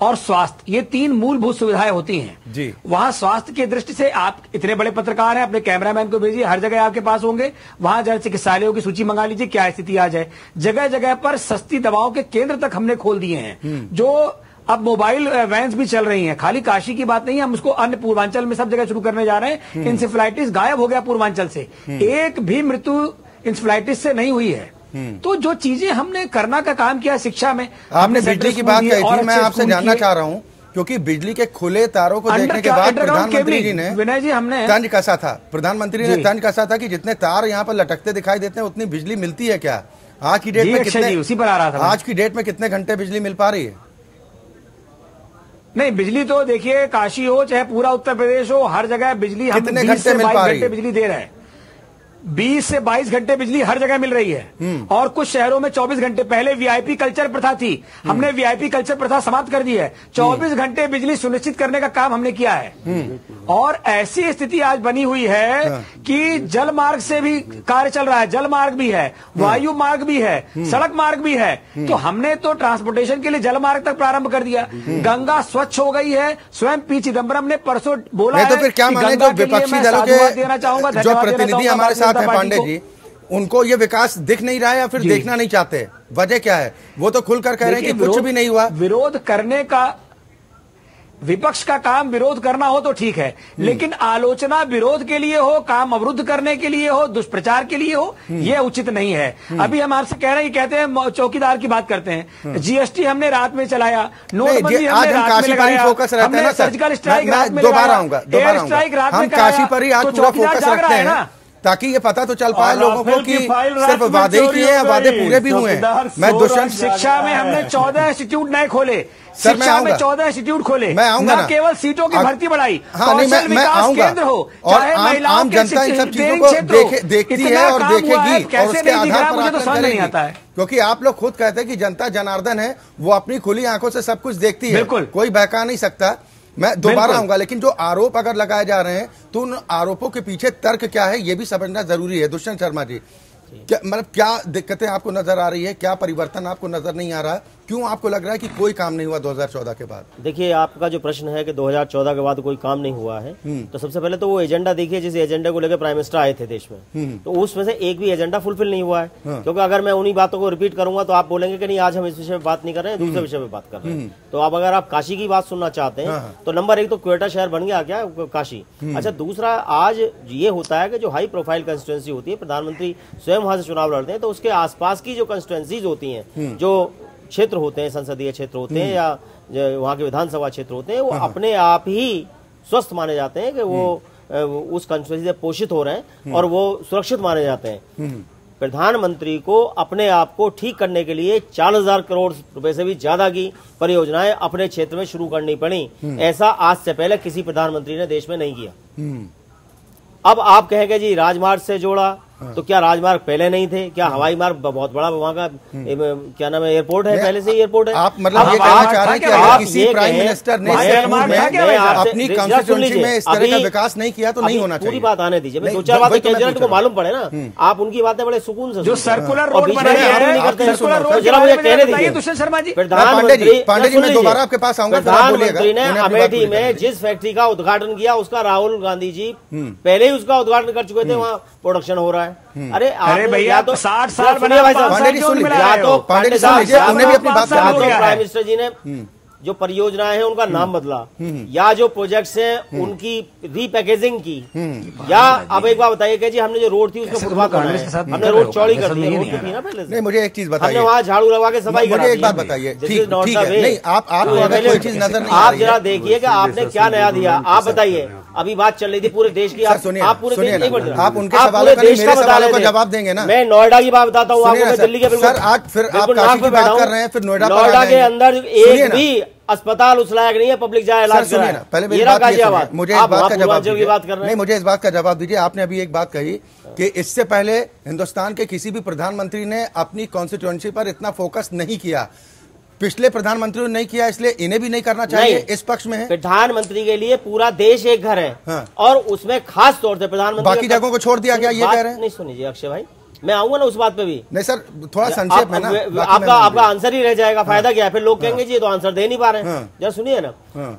और स्वास्थ्य, ये 3 मूलभूत सुविधाएं होती हैं जी। वहां स्वास्थ्य की दृष्टि से आप इतने बड़े पत्रकार हैं, अपने कैमरामैन को भेजिए, हर जगह आपके पास होंगे, वहां जरा चिकित्सालयों की सूची मंगा लीजिए, क्या स्थिति आ जाए। जगह जगह पर सस्ती दवाओं के केंद्र तक हमने खोल दिए हैं, जो अब मोबाइल वैन्स भी चल रही हैं। खाली काशी की बात नहीं है, हम उसको अन्य पूर्वांचल में सब जगह शुरू करने जा रहे हैं। इंसेफ्लाइटिस गायब हो गया पूर्वांचल से, एक भी मृत्यु इंसेफ्लाइटिस से नहीं हुई है। तो जो चीजें हमने करना का काम किया शिक्षा में, आपने बिजली की बात कही थी, मैं आपसे जानना चाह रहा हूं, क्योंकि बिजली के खुले तारों को देखने के बाद प्रधानमंत्री जी ने विनय जी हमने तंज कसा था, प्रधानमंत्री ने तंज कसा था कि जितने तार यहाँ पर लटकते दिखाई देते हैं उतनी बिजली मिलती है क्या? आज की डेट में कितने, उसी पर आ रहा था, आज की डेट में कितने घंटे बिजली मिल पा रही है? नहीं, बिजली तो देखिए, काशी हो चाहे पूरा उत्तर प्रदेश हो, हर जगह बिजली हम 20 से 22 घंटे बिजली दे रहे हैं। 20 से 22 घंटे बिजली हर जगह मिल रही है, और कुछ शहरों में 24 घंटे। पहले वीआईपी कल्चर प्रथा थी, हमने वीआईपी कल्चर प्रथा समाप्त कर दी है। 24 घंटे बिजली सुनिश्चित करने का काम हमने किया है। और ऐसी स्थिति आज बनी हुई है कि जल मार्ग से भी कार्य चल रहा है, जल मार्ग भी है, वायु मार्ग भी है, सड़क मार्ग भी है। तो हमने तो ट्रांसपोर्टेशन के लिए जल मार्ग तक प्रारंभ कर दिया। गंगा स्वच्छ हो गई है, स्वयं पी चिदम्बरम ने परसों बोला है। तो फिर क्या माने जो विपक्षी दलों के जो प्रतिनिधि हमारे साथ है पांडे जी, उनको ये विकास दिख नहीं रहा है या फिर देखना नहीं चाहते? वजह क्या है? वो तो खुलकर कह रहे हैं कि कुछ भी नहीं हुआ। विरोध करने का, विपक्ष का काम विरोध करना हो तो ठीक है, लेकिन आलोचना विरोध के लिए हो, काम अवरुद्ध करने के लिए हो, दुष्प्रचार के लिए हो, यह उचित नहीं है। अभी हम आपसे कह रहे हैं, कहते हैं चौकीदार की बात करते हैं, जीएसटी हमने रात में चलाया, नोटबंदी हमने रात में लगाया, हमने सर्जिकल स्ट्राइक रात में लगाया, एयर स्ट्राइक रात में कराया, काशी पर ही आज पूरा फोकस रखते हैं ताकि ये पता तो चल पाए लोगों को कि सिर्फ वादे ही किए हैं, वादे पूरे भी हुए हैं। मैं दुष्यंत, शिक्षा में हमने 14 इंस्टीट्यूट नए खोले, शिक्षा में 14 इंस्टीट्यूट खोले, मैं आऊंगा ना, केवल सीटों की भर्ती बढ़ाई, कौशल विकास केंद्र हो, और आम जनता इन सब चीजों को देखती है और देखेगी, और उसके आधार पर मुझे समझ नहीं आता है। क्योंकि आप लोग खुद कहते हैं कि जनता जनार्दन है, वो अपनी खुली आंखों से सब कुछ देखती है, कोई बहका नहीं सकता। मैं दोबारा आऊंगा, लेकिन जो आरोप अगर लगाए जा रहे हैं तो उन आरोपों के पीछे तर्क क्या है ये भी समझना जरूरी है। दुष्यंत शर्मा जी, क्या मतलब क्या दिक्कतें आपको नजर आ रही है, क्या परिवर्तन आपको नजर नहीं आ रहा है, क्यों आपको लग रहा है कि कोई काम नहीं हुआ 2014 के बाद? देखिए, आपका जो प्रश्न है कि 2014 के बाद कोई काम नहीं हुआ है, तो सबसे पहले तो वो एजेंडा देखिए जिस एजेंडा को लेकर प्राइम मिनिस्टर आए थे देश में, तो उसमें से एक भी एजेंडा फुलफिल नहीं हुआ है। क्योंकि अगर मैं उन्हीं बातों को रिपीट करूंगा तो आप बोलेंगे कि नहीं, आज हम इस विषय में बात नहीं कर रहे हैं, दूसरे विषय में बात कर रहे हैं। तो अब अगर आप काशी की बात सुनना चाहते हैं तो नंबर 1 तो क्वेटा शहर बन गया क्या काशी। अच्छा, दूसरा, आज ये होता है कि जो हाई प्रोफाइल कंस्टिट्यूएंसी होती है, प्रधानमंत्री स्वयं वहां से चुनाव लड़ते हैं, तो उसके आसपास की जो कंस्टिट्यूएंसीज होती हैं, जो क्षेत्र होते हैं, संसदीय क्षेत्र होते हैं या वहाँ के विधानसभा क्षेत्र होते हैं, वो अपने आप ही स्वस्थ माने जाते हैं कि वो उस कंस्टिट्यूएंसी से पोषित हो रहे हैं और वो सुरक्षित माने जाते हैं। प्रधानमंत्री को अपने आप को ठीक करने के लिए 40,000 करोड़ रुपए से भी ज्यादा की परियोजनाएं अपने क्षेत्र में शुरू करनी पड़ी। ऐसा आज से पहले किसी प्रधानमंत्री ने देश में नहीं किया। अब आप कहेंगे जी राजमार्ग से जोड़ा, तो क्या राजमार्ग पहले नहीं थे? क्या हवाई मार्ग बहुत बड़ा वहाँ का क्या नाम है, एयरपोर्ट है, पहले से ही एयरपोर्ट है? आप मतलब ये कहना चाह रहे हैं कि अगर किसी प्राइम मिनिस्टर ने अपनी कंस्टिट्यूएंसी में इस तरह का विकास नहीं किया तो नहीं होना चाहिए? पूरी बात आने दीजिए, मैं 2-4 बातें कैबिनेट को मालूम पड़े ना, आप उनकी बातें बड़े सुकून से जो सर्कुलर रोड बनाई है, जरा मुझे कहने दीजिए। दुष्यंत शर्मा जी, पांडे जी, मैं दोबारा आपके पास आऊंगा। प्रधानमंत्री ने अमेठी में जिस फैक्ट्री का उद्घाटन किया, उसका राहुल गांधी जी पहले ही उसका उद्घाटन कर चुके थे, वहाँ प्रोडक्शन हो रहा है। अरे भैया, तो 60 साल पांडे जी सुन लीजिए, उन्हें भी अपनी बात प्राइम मिनिस्टर जी ने जो परियोजनाएं हैं उनका नाम बदला, या जो प्रोजेक्ट्स हैं उनकी रीपैकेजिंग की, या अब एक बार बताइए कि जी हमने जो रोड थी उसको फुटपाथ बनाया, हमने रोड चौड़ी कर दी, रोड तो थी ना पहले से। नहीं, मुझे एक चीज बताइए, हमने वहाँ झाड़ू लगा के सफाई करा दी। एक बात बताइए, ठीक है, नहीं आप कोई चीज नजर नहीं, आप जरा देखिए कि आपने क्या नया दिया। आप बताइए, अभी बात चल रही थी पूरे देश की। आप पूरे आप उनके सवालों का मेरे सवालों का जवाब देंगे ना। मैं नोएडा की बात बताता हूँ आपको, मैं दिल्ली के सर आज फिर आप काशी की बात कर रहे हैं, फिर नोएडा के अंदर एक भी अस्पताल उस लायक नहीं है पब्लिक जाए इलाज कराए। पहले मेरी बात मुझे इस बात का जवाब दीजिए। नहीं, मुझे इस बात का जवाब दीजिए। आपने अभी एक बात कही कि इससे पहले हिंदुस्तान के किसी भी प्रधानमंत्री ने अपनी कॉन्स्टिट्यूएंसी पर इतना फोकस नहीं किया। पिछले प्रधानमंत्री ने नहीं किया, इसलिए इन्हें भी नहीं करना चाहिए। इस पक्ष में है प्रधानमंत्री के लिए पूरा देश एक घर है। हाँ। और उसमें खास तौर से प्रधानमंत्री बाकी जगहों को छोड़ दिया गया, ये कह रहे हैं। नहीं सुनिए अक्षय भाई, मैं आऊंगा ना उस बात पे भी। नहीं सर, थोड़ा संक्षेप में ना, आपका आंसर ही रह जाएगा। फायदा क्या है फिर, लोग कहेंगे जी तो आंसर दे नहीं पा रहे हैं। जरा सुनिए ना,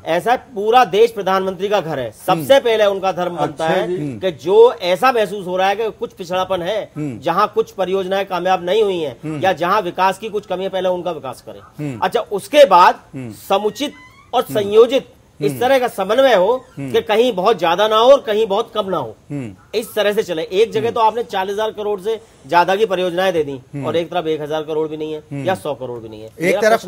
ऐसा पूरा देश प्रधानमंत्री का घर है। सबसे पहले उनका धर्म बनता है कि जो ऐसा महसूस हो रहा है कि कुछ पिछड़ापन है, जहां कुछ परियोजनाएं कामयाब नहीं हुई हैं या जहां विकास की कुछ कमी है, पहले उनका विकास करें। अच्छा, उसके बाद समुचित और संयोजित इस तरह का समन्वय हो कि कहीं बहुत ज्यादा ना हो और कहीं बहुत कम ना हो, इस तरह से चले। एक जगह तो आपने 40,000 करोड़ से ज्यादा की परियोजनाएं दे दी और एक तरफ 1,000 करोड़ भी नहीं है या 100 करोड़ भी नहीं है।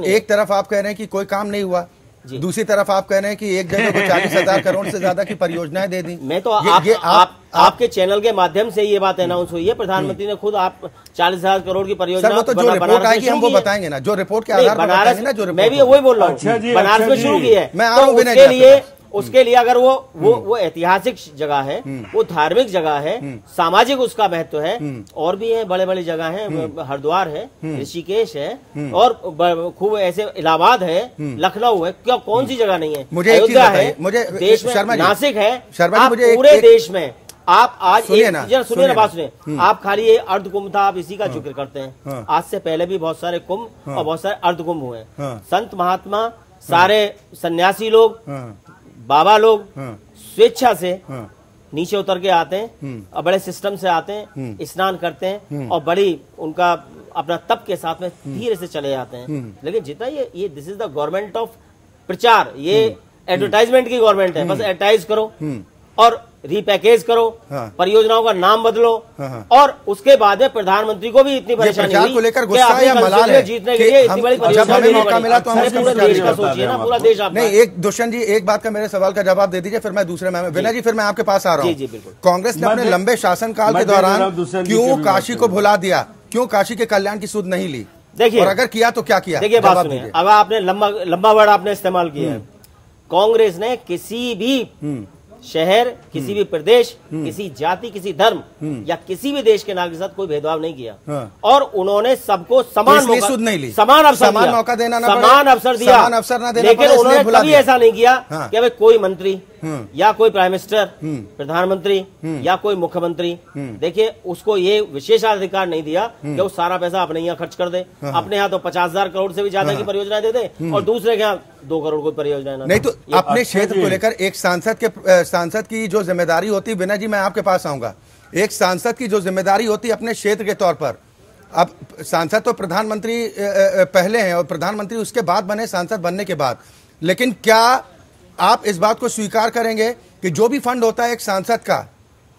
एक तरफ आप कह रहे हैं कि कोई काम नहीं हुआ, दूसरी तरफ आप कह रहे हैं कि एक जगह को 40,000 करोड़ से ज्यादा की परियोजनाएं दे दी। मैं तो आपके चैनल के माध्यम से ये बात अनाउंस हुई है। प्रधानमंत्री ने खुद आप 40,000 करोड़ की परियोजना जो रिपोर्ट आएगी हम वो बताएंगे ना, जो रिपोर्ट के आधार पर बताएंगे ना, जो मैं भी वही बोल रहा हूँ, बनारस में शुरू की है। मैं उसके लिए अगर वो ऐतिहासिक जगह है, वो धार्मिक जगह है, सामाजिक उसका महत्व है, और भी है बड़े बड़े जगह हैं, हरिद्वार है, ऋषिकेश है, और खूब ऐसे इलाहाबाद है, लखनऊ है, क्या कौन सी जगह नहीं है। अयोध्या है, मुझे देश में नासिक है, पूरे देश में। आप आज सुनिए ना बात सुनिए, आप खाली ये अर्ध कुंभ था, आप इसी का जिक्र करते हैं। आज से पहले भी बहुत सारे कुंभ और बहुत सारे अर्ध कुंभ हुए। संत महात्मा, सारे सन्यासी लोग, बाबा लोग स्वेच्छा से नीचे उतर के आते हैं और बड़े सिस्टम से आते हैं, स्नान करते हैं और बड़ी उनका अपना तप के साथ में धीरे से चले जाते हैं। लेकिन जितना ये this is the government of प्रचार, ये एडवर्टाइजमेंट की गवर्नमेंट है। बस एडवर्टाइज करो और रिपैकेज करो, परियोजनाओं का नाम बदलो, और उसके बाद में प्रधानमंत्री को भी इतनी परेशानी हुई को लेकर गुस्सा या मलाल है जीतने के लिए इतनी बड़ी परियोजना मिला तो हम पूरे देश का सोचिए ना, पूरा देश। नहीं, एक दुष्यंत जी एक बात का मेरे सवाल का जवाब दे दीजिए, फिर मैं दूसरे में विनय जी फिर मैं आपके पास आ रहा हूँ। कांग्रेस ने अपने लंबे शासनकाल के दौरान क्यों काशी को भुला दिया, क्यों काशी के कल्याण की सुध नहीं ली? देखिए, और अगर किया तो क्या किया? देखिए बात सुनिए, अब आपने लंबा वर्ड आपने इस्तेमाल किया है। कांग्रेस ने किसी भी शहर, किसी भी प्रदेश, किसी जाति, किसी धर्म या किसी भी देश के नागरिक के साथ कोई भेदभाव नहीं किया। और उन्होंने सबको समान मौका, समान मौका देना, समान अवसर दिया, लेकिन उन्होंने कभी ऐसा नहीं किया कि भाई कोई मंत्री या कोई प्राइम मिनिस्टर, प्रधानमंत्री या कोई मुख्यमंत्री, देखिए उसको ये विशेषाधिकार नहीं दिया कि वो सारा पैसा अपने यहाँ खर्च कर दे। अपने यहाँ तो 50,000 करोड़ से भी ज्यादा की परियोजना दे दे और दूसरे के यहाँ 2 करोड़ की परियोजना नहीं। तो अपने क्षेत्र को लेकर एक सांसद की जो जिम्मेदारी होती है, विनय जी मैं आपके पास आऊंगा, एक सांसद की जो जिम्मेदारी होती है अपने क्षेत्र के तौर पर, अब सांसद तो प्रधानमंत्री पहले हैं और प्रधानमंत्री उसके बाद बने, सांसद बनने के बाद, लेकिन क्या आप इस बात को स्वीकार करेंगे कि जो भी फंड होता है एक सांसद का,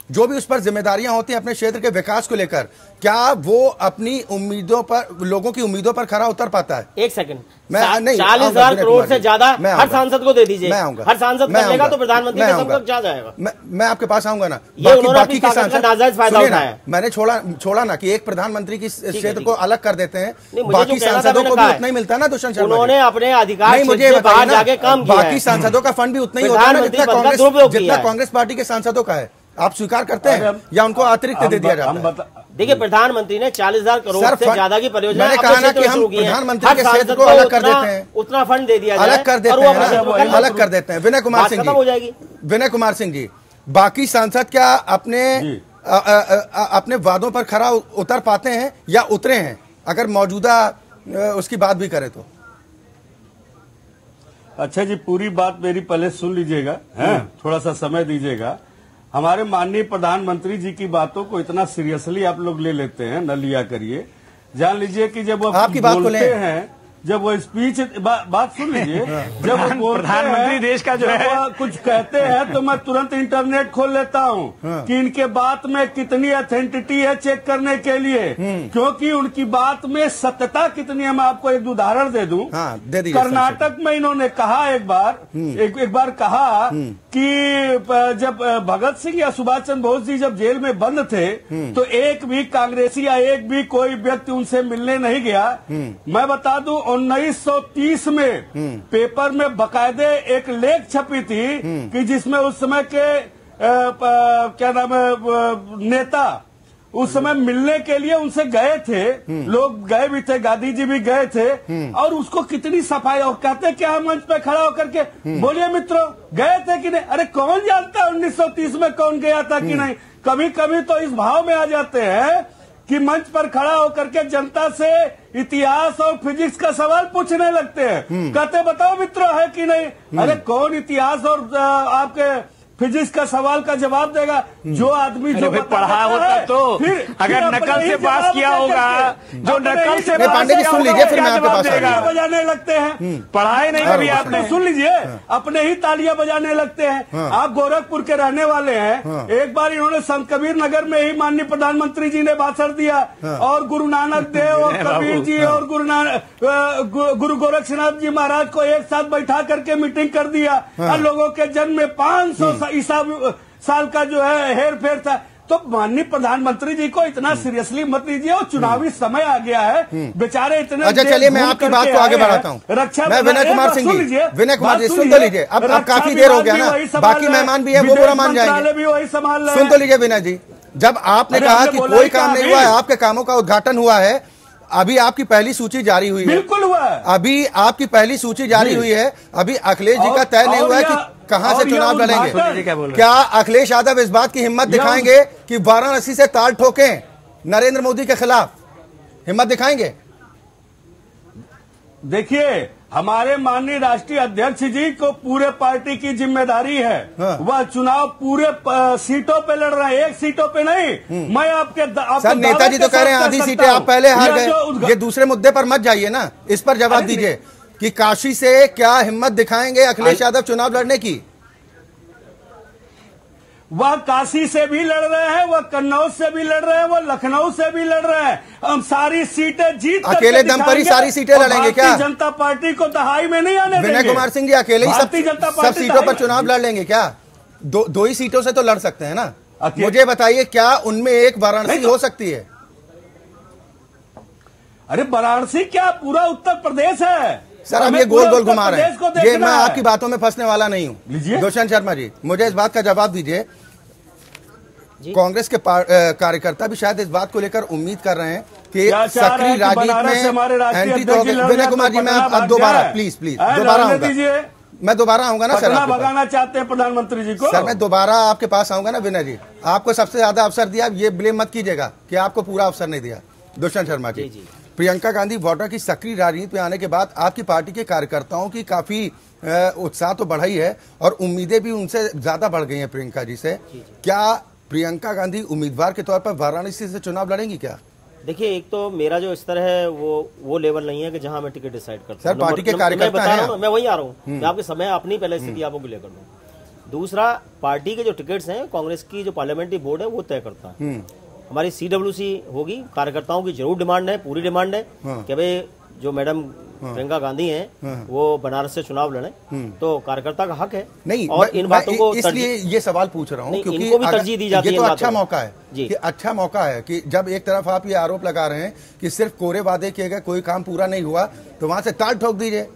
जो भी उस पर जिम्मेदारियां होती हैं अपने क्षेत्र के विकास को लेकर, क्या वो अपनी उम्मीदों पर, लोगों की उम्मीदों पर खरा उतर पाता है? एक सेकंड, 40,000 करोड़ से ज्यादा हर सांसद को दे दीजिए। हर सांसद बनेगा तो प्रधानमंत्री के सब तक जा जाएगा। मैं आपके पास आऊंगा ना, बाकी के सांसद नाजायज फायदा उठाया। मैंने छोड़ा ना कि एक प्रधानमंत्री की क्षेत्र को अलग कर देते हैं, बाकी सांसदों को भी उतना ही मिलता है ना। दुष्यंत शर्मा, उन्होंने अपने अधिकार मुझे बाहर जाके काम किया, बाकी सांसदों का फंड भी उतना ही होता है जितना कांग्रेस पार्टी के सांसदों का है। आप स्वीकार करते हैं या उनको अतिरिक्त दे दिया जाता है? देखिए, प्रधानमंत्री ने 40,000 करोड़ से ज्यादा की परियोजना मैंने कहा ना कि हम प्रधानमंत्री के क्षेत्र को अलग कर देते हैं, उतना फंड दे दिया, अलग कर देते हैं, अलग कर देते हैं। विनय कुमार सिंह जी, हो जाएगी। विनय कुमार सिंह जी, बाकी सांसद क्या अपने वादों पर खरा उतर पाते हैं या उतरे हैं? अगर मौजूदा उसकी बात भी करें तो। अच्छा जी, पूरी बात मेरी पहले सुन लीजिएगा, थोड़ा सा समय दीजिएगा। हमारे माननीय प्रधानमंत्री जी की बातों को इतना सीरियसली आप लोग ले लेते हैं, न लिया करिए। जान लीजिए कि जब वो आपकी बात बोलते हैं, जब वो स्पीच बात सुन लीजिए, जब वो प्रधानमंत्री देश का जो है कुछ कहते हैं तो मैं तुरंत इंटरनेट खोल लेता हूँ कि इनके बात में कितनी ऑथेंटिटी है चेक करने के लिए, क्योंकि उनकी बात में सत्यता कितनी है। मैं आपको एक उदाहरण दे दूं। कर्नाटक में इन्होंने कहा एक बार कहा कि जब भगत सिंह या सुभाष चंद्र बोस जी जब जेल में बंद थे तो एक भी कांग्रेसी या एक भी कोई व्यक्ति उनसे मिलने नहीं गया। मैं बता दूं 1930 में पेपर में बकायदे एक लेख छपी थी कि जिसमें उस समय के क्या नाम है नेता उस समय मिलने के लिए उनसे गए थे, लोग गए भी थे, गांधी जी भी गए थे, और उसको कितनी सफाई, और कहते क्या मंच पे खड़ा होकर के बोलिए मित्रों गए थे कि नहीं। अरे कौन जानता 1930 में कौन गया था कि नहीं। कभी कभी तो इस भाव में आ जाते हैं कि मंच पर खड़ा होकर के जनता से इतिहास और फिजिक्स का सवाल पूछने लगते हैं, कहते बताओ मित्रों है कि नहीं। अरे कौन इतिहास और आपके फिजिक्स का सवाल का जवाब देगा? जो आदमी जो पढ़ा होता तो अगर नकल से पास किया होगा, जो नकल से पांडे जी सुन लीजिए, फिर मैं आपके पास तालियां बजाने लगते हैं। पढ़ाई नहीं कभी आपने, सुन लीजिए, अपने ही तालियां बजाने लगते हैं। आप गोरखपुर के रहने वाले हैं, एक बार इन्होंने संत कबीर नगर में ही माननीय प्रधानमंत्री जी ने भाषण दिया और गुरु नानक देव और कबीर जी और गुरु गोरक्षनाथ जी महाराज को एक साथ बैठा करके मीटिंग कर दिया और लोगों के जन्म में 500 ईसा साल का जो है हेर फेर था। तो माननीय प्रधानमंत्री जी को इतना सीरियसली मत लीजिए, और चुनावी समय आ गया है, बेचारे इतने। अच्छा चलिए मैं आपकी बात को आगे बढ़ाता हूँ। मैं विनय कुमार सिंह जी, विनय कुमार जी सुन तो लीजिए, अब काफी देर हो गया ना, बाकी मेहमान भी है वो बुरा मान जाएंगे, भी वही संभाल रहे हैं। सुन तो लीजिए विनय जी, जब आपने कहा कि कोई काम नहीं हुआ है, आपके कामों का उद्घाटन हुआ है, अभी आपकी पहली सूची जारी हुई है। बिल्कुल हुआ है, अभी आपकी पहली सूची जारी हुई है, अभी अखिलेश जी का तय नहीं हुआ है कि कहां से चुनाव लड़ेंगे। क्या अखिलेश यादव इस बात की हिम्मत दिखाएंगे कि वाराणसी से ताल ठोकें नरेंद्र मोदी के खिलाफ? हिम्मत दिखाएंगे? देखिए हमारे माननीय राष्ट्रीय अध्यक्ष जी को पूरे पार्टी की जिम्मेदारी है। वह चुनाव पूरे सीटों पे लड़ रहे हैं, एक सीटों पे नहीं। मैं आपके सर नेताजी तो कह रहे हैं आधी सीटें आप पहले हार गए। ये दूसरे मुद्दे पर मत जाइए ना, इस पर जवाब दीजिए कि काशी से क्या हिम्मत दिखाएंगे अखिलेश यादव चुनाव लड़ने की? वह काशी से भी लड़ रहे हैं, वह कन्नौज से भी लड़ रहे हैं, वह लखनऊ से भी लड़ रहे हैं। हम सारी सीटें जीत अकेले दम पर ही सारी सीटें लड़ेंगे क्या? जनता पार्टी को दहाई में नहीं आने देंगे। विनय कुमार सिंह जी अकेले ही सब सीटों पर चुनाव लड़ लेंगे क्या? दो ही सीटों से तो लड़ सकते हैं ना। मुझे बताइए क्या उनमें एक वाराणसी हो सकती है? अरे वाराणसी क्या पूरा उत्तर प्रदेश है सर। अब ये गोल गोल घुमा रहे हैं, ये मैं आपकी बातों में फंसने वाला नहीं हूँ। दुष्यंत शर्मा जी मुझे इस बात का जवाब दीजिए, कांग्रेस के कार्यकर्ता भी शायद इस बात को लेकर उम्मीद कर रहे हैं कि सक्रिय राजनीति में एंटी तो विनय कुमार जी मैं दोबारा प्लीज दोबारा आऊंगा, मैं दोबारा आऊंगा ना सर। भगाना चाहते हैं प्रधानमंत्री जी को? सर मैं दोबारा आपके पास आऊंगा ना विनय जी, आपको सबसे ज्यादा अवसर दिया, ये ब्लेम मत कीजिएगा कि आपको पूरा अवसर नहीं दिया। दुष्यंत शर्मा जी, प्रियंका गांधी वाड्रा की सक्रिय राजनीति में आने के बाद आपकी पार्टी के कार्यकर्ताओं की काफी उत्साह तो बढ़ा ही है और उम्मीदें भी उनसे ज्यादा बढ़ गई हैं प्रियंका जी से। क्या प्रियंका गांधी उम्मीदवार के तौर पर वाराणसी से चुनाव लड़ेंगी क्या? देखिए एक तो मेरा जो स्तर है वो लेवल नहीं है कि जहां मैं टिकट डिसाइड करता हूं। सर पार्टी के कार्यकर्ता हैं, मैं वही आ रहा हूँ, मैं आपके समय अपनी पहले स्थिति आपको क्लियर कर दूं। दूसरा, पार्टी के जो टिकट्स हैं कांग्रेस की जो पार्लियामेंट्री बोर्ड है वो तय करता है। हमारी CWC होगी, कार्यकर्ताओं की जरूर डिमांड है, पूरी डिमांड है कि भाई जो मैडम प्रियंका गांधी हैं वो बनारस से चुनाव लड़े, तो कार्यकर्ता का हक है। नहीं, और इन बातों को इसलिए ये सवाल पूछ रहा हूँ क्योंकि इनको भी तरजीह दी जाती है। ये तो अच्छा मौका है कि अच्छा मौका है कि जब एक तरफ आप ये आरोप लगा रहे हैं कि सिर्फ कोरे वादे किए गए, कोई काम पूरा नहीं हुआ, तो वहां से ताल ठोक दीजिए।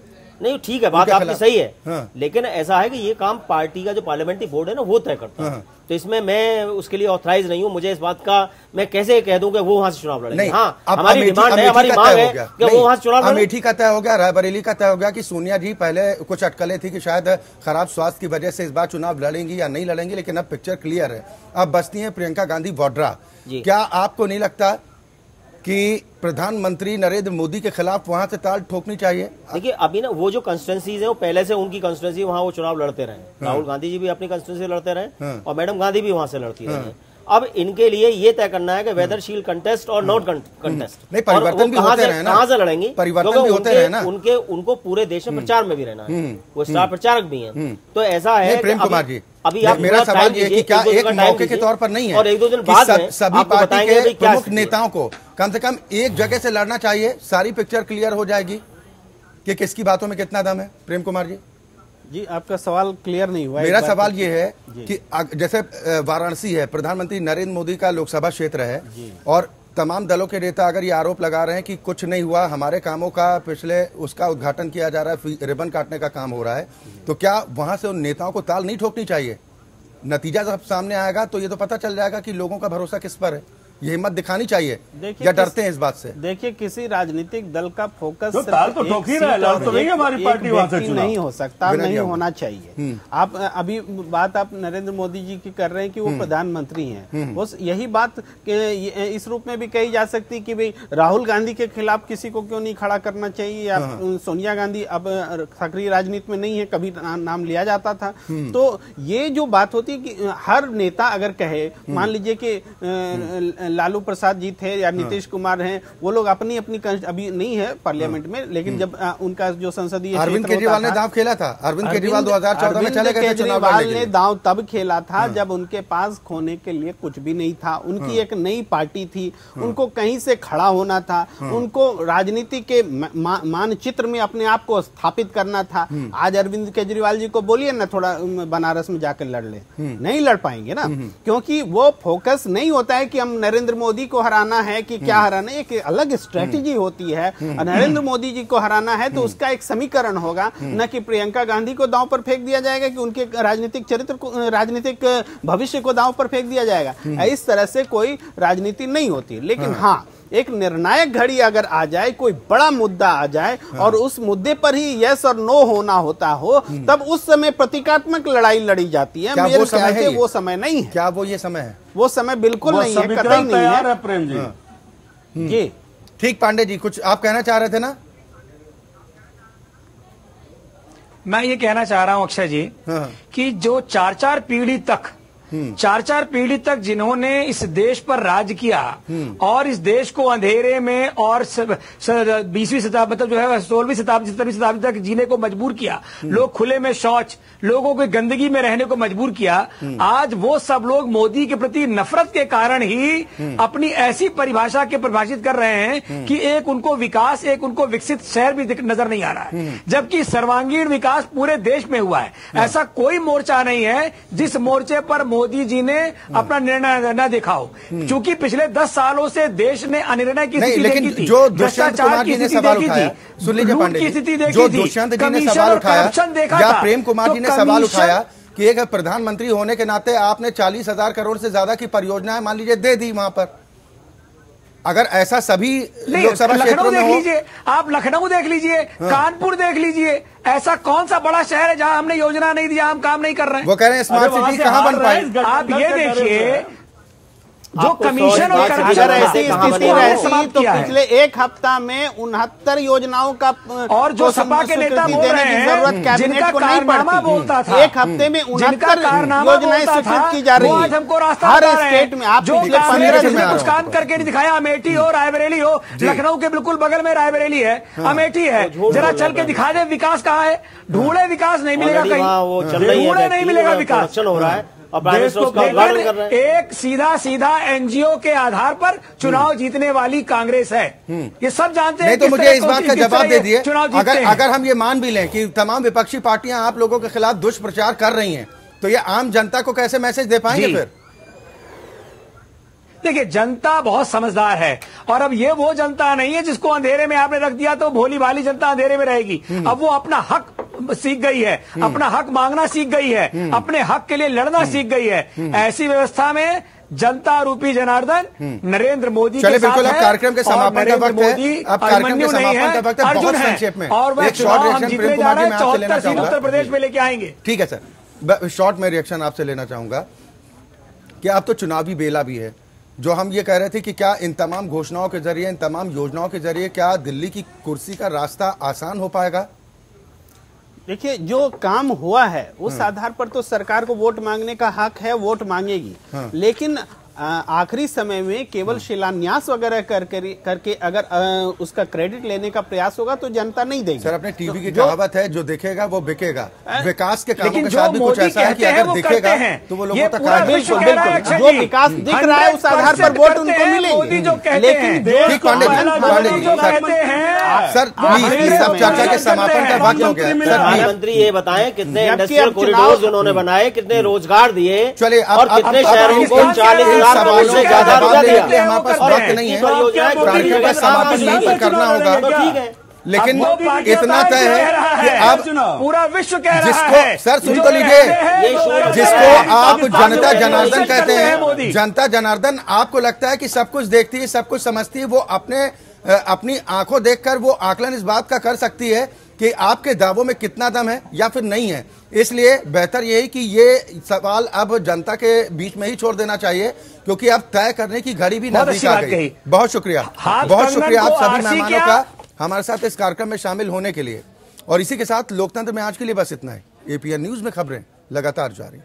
नहीं ठीक है, बात आपकी सही है, लेकिन ऐसा है कि ये काम पार्टी का जो पार्लियामेंट्री बोर्ड है ना वो तय करता है, तो इसमें मैं उसके लिए ऑथराइज नहीं हूँ। मुझे इस बात का मैं कैसे कह दूं कि वो वहां से चुनाव लड़ेंगे। हाँ, हमारी डिमांड है, हमारी मांग है कि वो वहां से चुनाव लड़ेंगे। अमेठी का तय हो गया, रायबरेली का तय हो गया कि सोनिया जी पहले कुछ अटकलें थी कि शायद खराब स्वास्थ्य की वजह से इस बार चुनाव लड़ेंगी या नहीं लड़ेंगी, लेकिन अब पिक्चर क्लियर है। अब बचती है प्रियंका गांधी वाड्रा। क्या आपको नहीं लगता कि प्रधानमंत्री नरेंद्र मोदी के खिलाफ वहां से ताल ठोकनी चाहिए? देखिए अभी ना वो जो कंस्टिट्यूंसीज है वो पहले से उनकी कंस्टिट्यूंसी वहां वो चुनाव लड़ते रहे। राहुल गांधी जी भी अपनी कंस्टिट्यूंसी लड़ते रहे और मैडम गांधी भी वहां से लड़ती रही है। अब इनके लिए ये तय करना है कि वेदर शील कंटेस्ट और नॉट कंटेस्ट। नहीं, परिवर्तन भी होते रहे ना, कहां से लड़ेंगी, परिवर्तन भी होते रहे ना। उनको पूरे देश में प्रचार में भी रहना है, वो स्टार प्रचारक भी हैं। तो ऐसा है प्रेम कुमार जी, अभी आप मेरा सवाल ये कि क्या एक मौके के तौर पर नहीं है और एक दो दिन बाद सभी पार्टी के प्रमुख नेताओं को कम से कम एक जगह से लड़ना चाहिए, सारी पिक्चर क्लियर हो जाएगी कि किसकी बातों में कितना दम है? प्रेम कुमार जी जी, आपका सवाल क्लियर नहीं हुआ। मेरा सवाल ये है कि जैसे वाराणसी है, प्रधानमंत्री नरेंद्र मोदी का लोकसभा क्षेत्र है और तमाम दलों के नेता अगर ये आरोप लगा रहे हैं कि कुछ नहीं हुआ, हमारे कामों का पिछले उसका उद्घाटन किया जा रहा है, रिबन काटने का काम हो रहा है, तो क्या वहां से उन नेताओं को ताल नहीं ठोकनी चाहिए? नतीजा जब सामने आएगा तो ये तो पता चल जाएगा कि लोगों का भरोसा किस पर है। ये हिम्मत दिखानी चाहिए या डरते हैं इस बात से? देखिए, किसी राजनीतिक दल का फोकस तो ठोक ही रहा है, तो नहीं हमारी पार्टी वहां से चुनाव नहीं हो सकता, नहीं होना चाहिए। आप अभी बात आप नरेंद्र मोदी जी की कर रहे हैं कि वो प्रधानमंत्री हैं, वो यही बात इस रूप में भी कही जा सकती कि भाई राहुल गांधी के खिलाफ किसी को क्यों नहीं खड़ा करना चाहिए, या सोनिया गांधी अब सक्रिय राजनीति में नहीं है, कभी नाम लिया जाता था। तो ये जो बात होती है कि हर नेता अगर कहे, मान लीजिए कि लालू प्रसाद जी थे या नीतीश कुमार हैं, वो लोग अपनी अभी नहीं है पार्लियामेंट में, लेकिन जब उनका जो संसदीय अरविंद केजरीवाल ने दांव खेला था। अरविंद केजरीवाल 2014 में चले गए थे चुनाव लड़ने के लिए। ने दांव तब खेला था जब उनके पास खोने के लिए कुछ भी नहीं था। उनकी एक नई पार्टी थी, उनको कहीं से खड़ा होना था, उनको राजनीति के मानचित्र में अपने आप को स्थापित करना था। आज अरविंद केजरीवाल जी को बोलिए ना थोड़ा बनारस में जाकर लड़ ले, नहीं लड़ पाएंगे ना, क्योंकि वो फोकस नहीं होता है कि हम नरेंद्र मोदी को हराना है कि क्या हराना है। एक अलग स्ट्रेटेजी होती है। नरेंद्र मोदी जी को हराना है तो उसका एक समीकरण होगा, न कि प्रियंका गांधी को दांव पर फेंक दिया जाएगा कि उनके राजनीतिक चरित्र को, राजनीतिक भविष्य को दांव पर फेंक दिया जाएगा। इस तरह से कोई राजनीति नहीं होती। लेकिन हाँ, एक निर्णायक घड़ी अगर आ जाए, कोई बड़ा मुद्दा आ जाए और उस मुद्दे पर ही यस और नो होना होता हो, तब उस समय प्रतीकात्मक लड़ाई लड़ी जाती है। मेरे ख्याल से वो समय नहीं है। क्या वो ये समय है? वो समय बिल्कुल नहीं है, कतई नहीं है। प्रेम जी जी ठीक। पांडे जी, कुछ आप कहना चाह रहे थे ना? मैं ये कहना चाह रहा हूं अक्षय जी कि जो चार चार पीढ़ी तक जिन्होंने इस देश पर राज किया और इस देश को अंधेरे में और 20वीं शताब्दी मतलब जो है 16वीं शताब्दी 17वीं शताब्दी तक जीने को मजबूर किया, लोग खुले में शौच, लोगों को गंदगी में रहने को मजबूर किया, आज वो सब लोग मोदी के प्रति नफरत के कारण ही अपनी ऐसी परिभाषा के परिभाषित कर रहे हैं कि एक उनको विकास, एक उनको विकसित शहर भी नजर नहीं आ रहा है, जबकि सर्वांगीण विकास पूरे देश में हुआ है। ऐसा कोई मोर्चा नहीं है जिस मोर्चे पर मोदी जी ने अपना निर्णय न देखा हो, क्योंकि पिछले 10 सालों से देश ने अनिर्णय की स्थिति देखी थी, जो दुष्यंत कुमार जी ने सवाल उठाया, सुन लीजिए पांडे जी, जो दुष्यंत जी ने सवाल उठाया या प्रेम कुमार जी ने सवाल उठाया कि एक प्रधानमंत्री होने के नाते आपने 40,000 करोड़ से ज्यादा की परियोजनाएं मान लीजिए दे दी वहां पर, अगर ऐसा सभी लोकसभा क्षेत्रों में हो, आप लखनऊ देख लीजिए, कानपुर देख लीजिए, ऐसा कौन सा बड़ा शहर है जहां हमने योजना नहीं दिया, हम काम नहीं कर रहे हैं। वो कह रहे हैं स्मार्ट सिटी कहां बन पाई? आप ये देखिए, जो कमीशन और अगर ऐसी स्थिति रहती तो पिछले एक हफ्ता में 69 योजनाओं का और जो सपा के नेता बोल रहे हैं जरूरत कैबिनेट को नहीं पड़ती, बोलता था एक हफ्ते में 69 योजनाएं स्वीकृत की जा रही है। आज हमको रास्ता हर स्टेट में आप पिछले 15 दिन में कुछ काम करके नहीं दिखाया। अमेठी हो, रायबरेली हो, लखनऊ के बिल्कुल बगल में रायबरेली है, अमेठी है, जरा चल के दिखा दे विकास कहाँ है। ढूंढे विकास नहीं मिलेगा कहीं, ढूंढे नहीं मिलेगा विकास हो रहा है। देश को एक सीधा एनजीओ के आधार पर चुनाव जीतने वाली कांग्रेस है, ये सब जानते हैं। नहीं तो मुझे इस बात का जवाब दे दिए, अगर हम ये मान भी लें कि तमाम विपक्षी पार्टियां आप लोगों के खिलाफ दुष्प्रचार कर रही हैं, तो ये आम जनता को कैसे मैसेज दे पाएंगे फिर? देखिए, जनता बहुत समझदार है और अब ये वो जनता नहीं है जिसको अंधेरे में आपने रख दिया तो भोली भाली जनता अंधेरे में रहेगी। अब वो अपना हक सीख गई है, अपना हक मांगना सीख गई है, अपने हक के लिए लड़ना सीख गई है। ऐसी व्यवस्था में जनता रूपी जनार्दन नरेंद्र मोदी के साथ है। कार्यक्रम के समापन का वक्त है, अब कार्यक्रम के समापन का वक्त है, बहुत संक्षेप में और वह चुनाव हम जीतने जा रहे हैं, 74 सीट उत्तर प्रदेश में लेके आएंगे। ठीक है सर, शॉर्ट में रिएक्शन आपसे लेना चाहूंगा कि अब तो चुनावी बेला भी है, जो हम ये कह रहे थे कि क्या इन तमाम घोषणाओं के जरिए, इन तमाम योजनाओं के जरिए क्या दिल्ली की कुर्सी का रास्ता आसान हो पाएगा? देखिए, जो काम हुआ है उस आधार पर तो सरकार को वोट मांगने का हक है, वोट मांगेगी। लेकिन आखिरी समय में केवल शिलान्यास वगैरह करके अगर उसका क्रेडिट लेने का प्रयास होगा तो जनता नहीं देगी। सर, अपने टीवी की कहावत है, जो दिखेगा वो बिकेगा। विकास के कामों के साथ भी कुछ ऐसा है कि अगर दिखेगा तो वो लोगों तक आएगा। बिल्कुल, जो विकास दिख रहा है उस आधार पर वोट उनको मिलेंगे। लेकिन सर प्लीज, सब चर्चा के समापन का वक्त हो गया। प्रधानमंत्री ये बताएं कितने इंडस्ट्रियल कॉरिडोर उन्होंने बनाए, कितने रोजगार दिए, चलिए और कितने शहरों को 40,000 करोड़ से ज्यादा हमारे पास वक्त नहीं है, कार्यक्रम का समापन यहीं पर करना होगा। ठीक है, लेकिन इतना तय है कि अब पूरा विश्व कह रहा जिसको है, सर सुन तो लीजिए, जिसको आप जनता जनार्दन कहते हैं, जनता जनार्दन आपको लगता है कि सब कुछ देखती है, सब कुछ समझती है, वो अपनी आंखों देखकर वो आकलन इस बात का कर सकती है कि आपके दावों में कितना दम है या फिर नहीं है। इसलिए बेहतर यही कि ये सवाल अब जनता के बीच में ही छोड़ देना चाहिए, क्योंकि अब तय करने की घड़ी भी नजदीक आ गई। बहुत शुक्रिया, बहुत शुक्रिया आप सभी मेहमानों का हमारे साथ इस कार्यक्रम में शामिल होने के लिए। और इसी के साथ लोकतंत्र में आज के लिए बस इतना है। एपीएन न्यूज में खबरें लगातार जारी।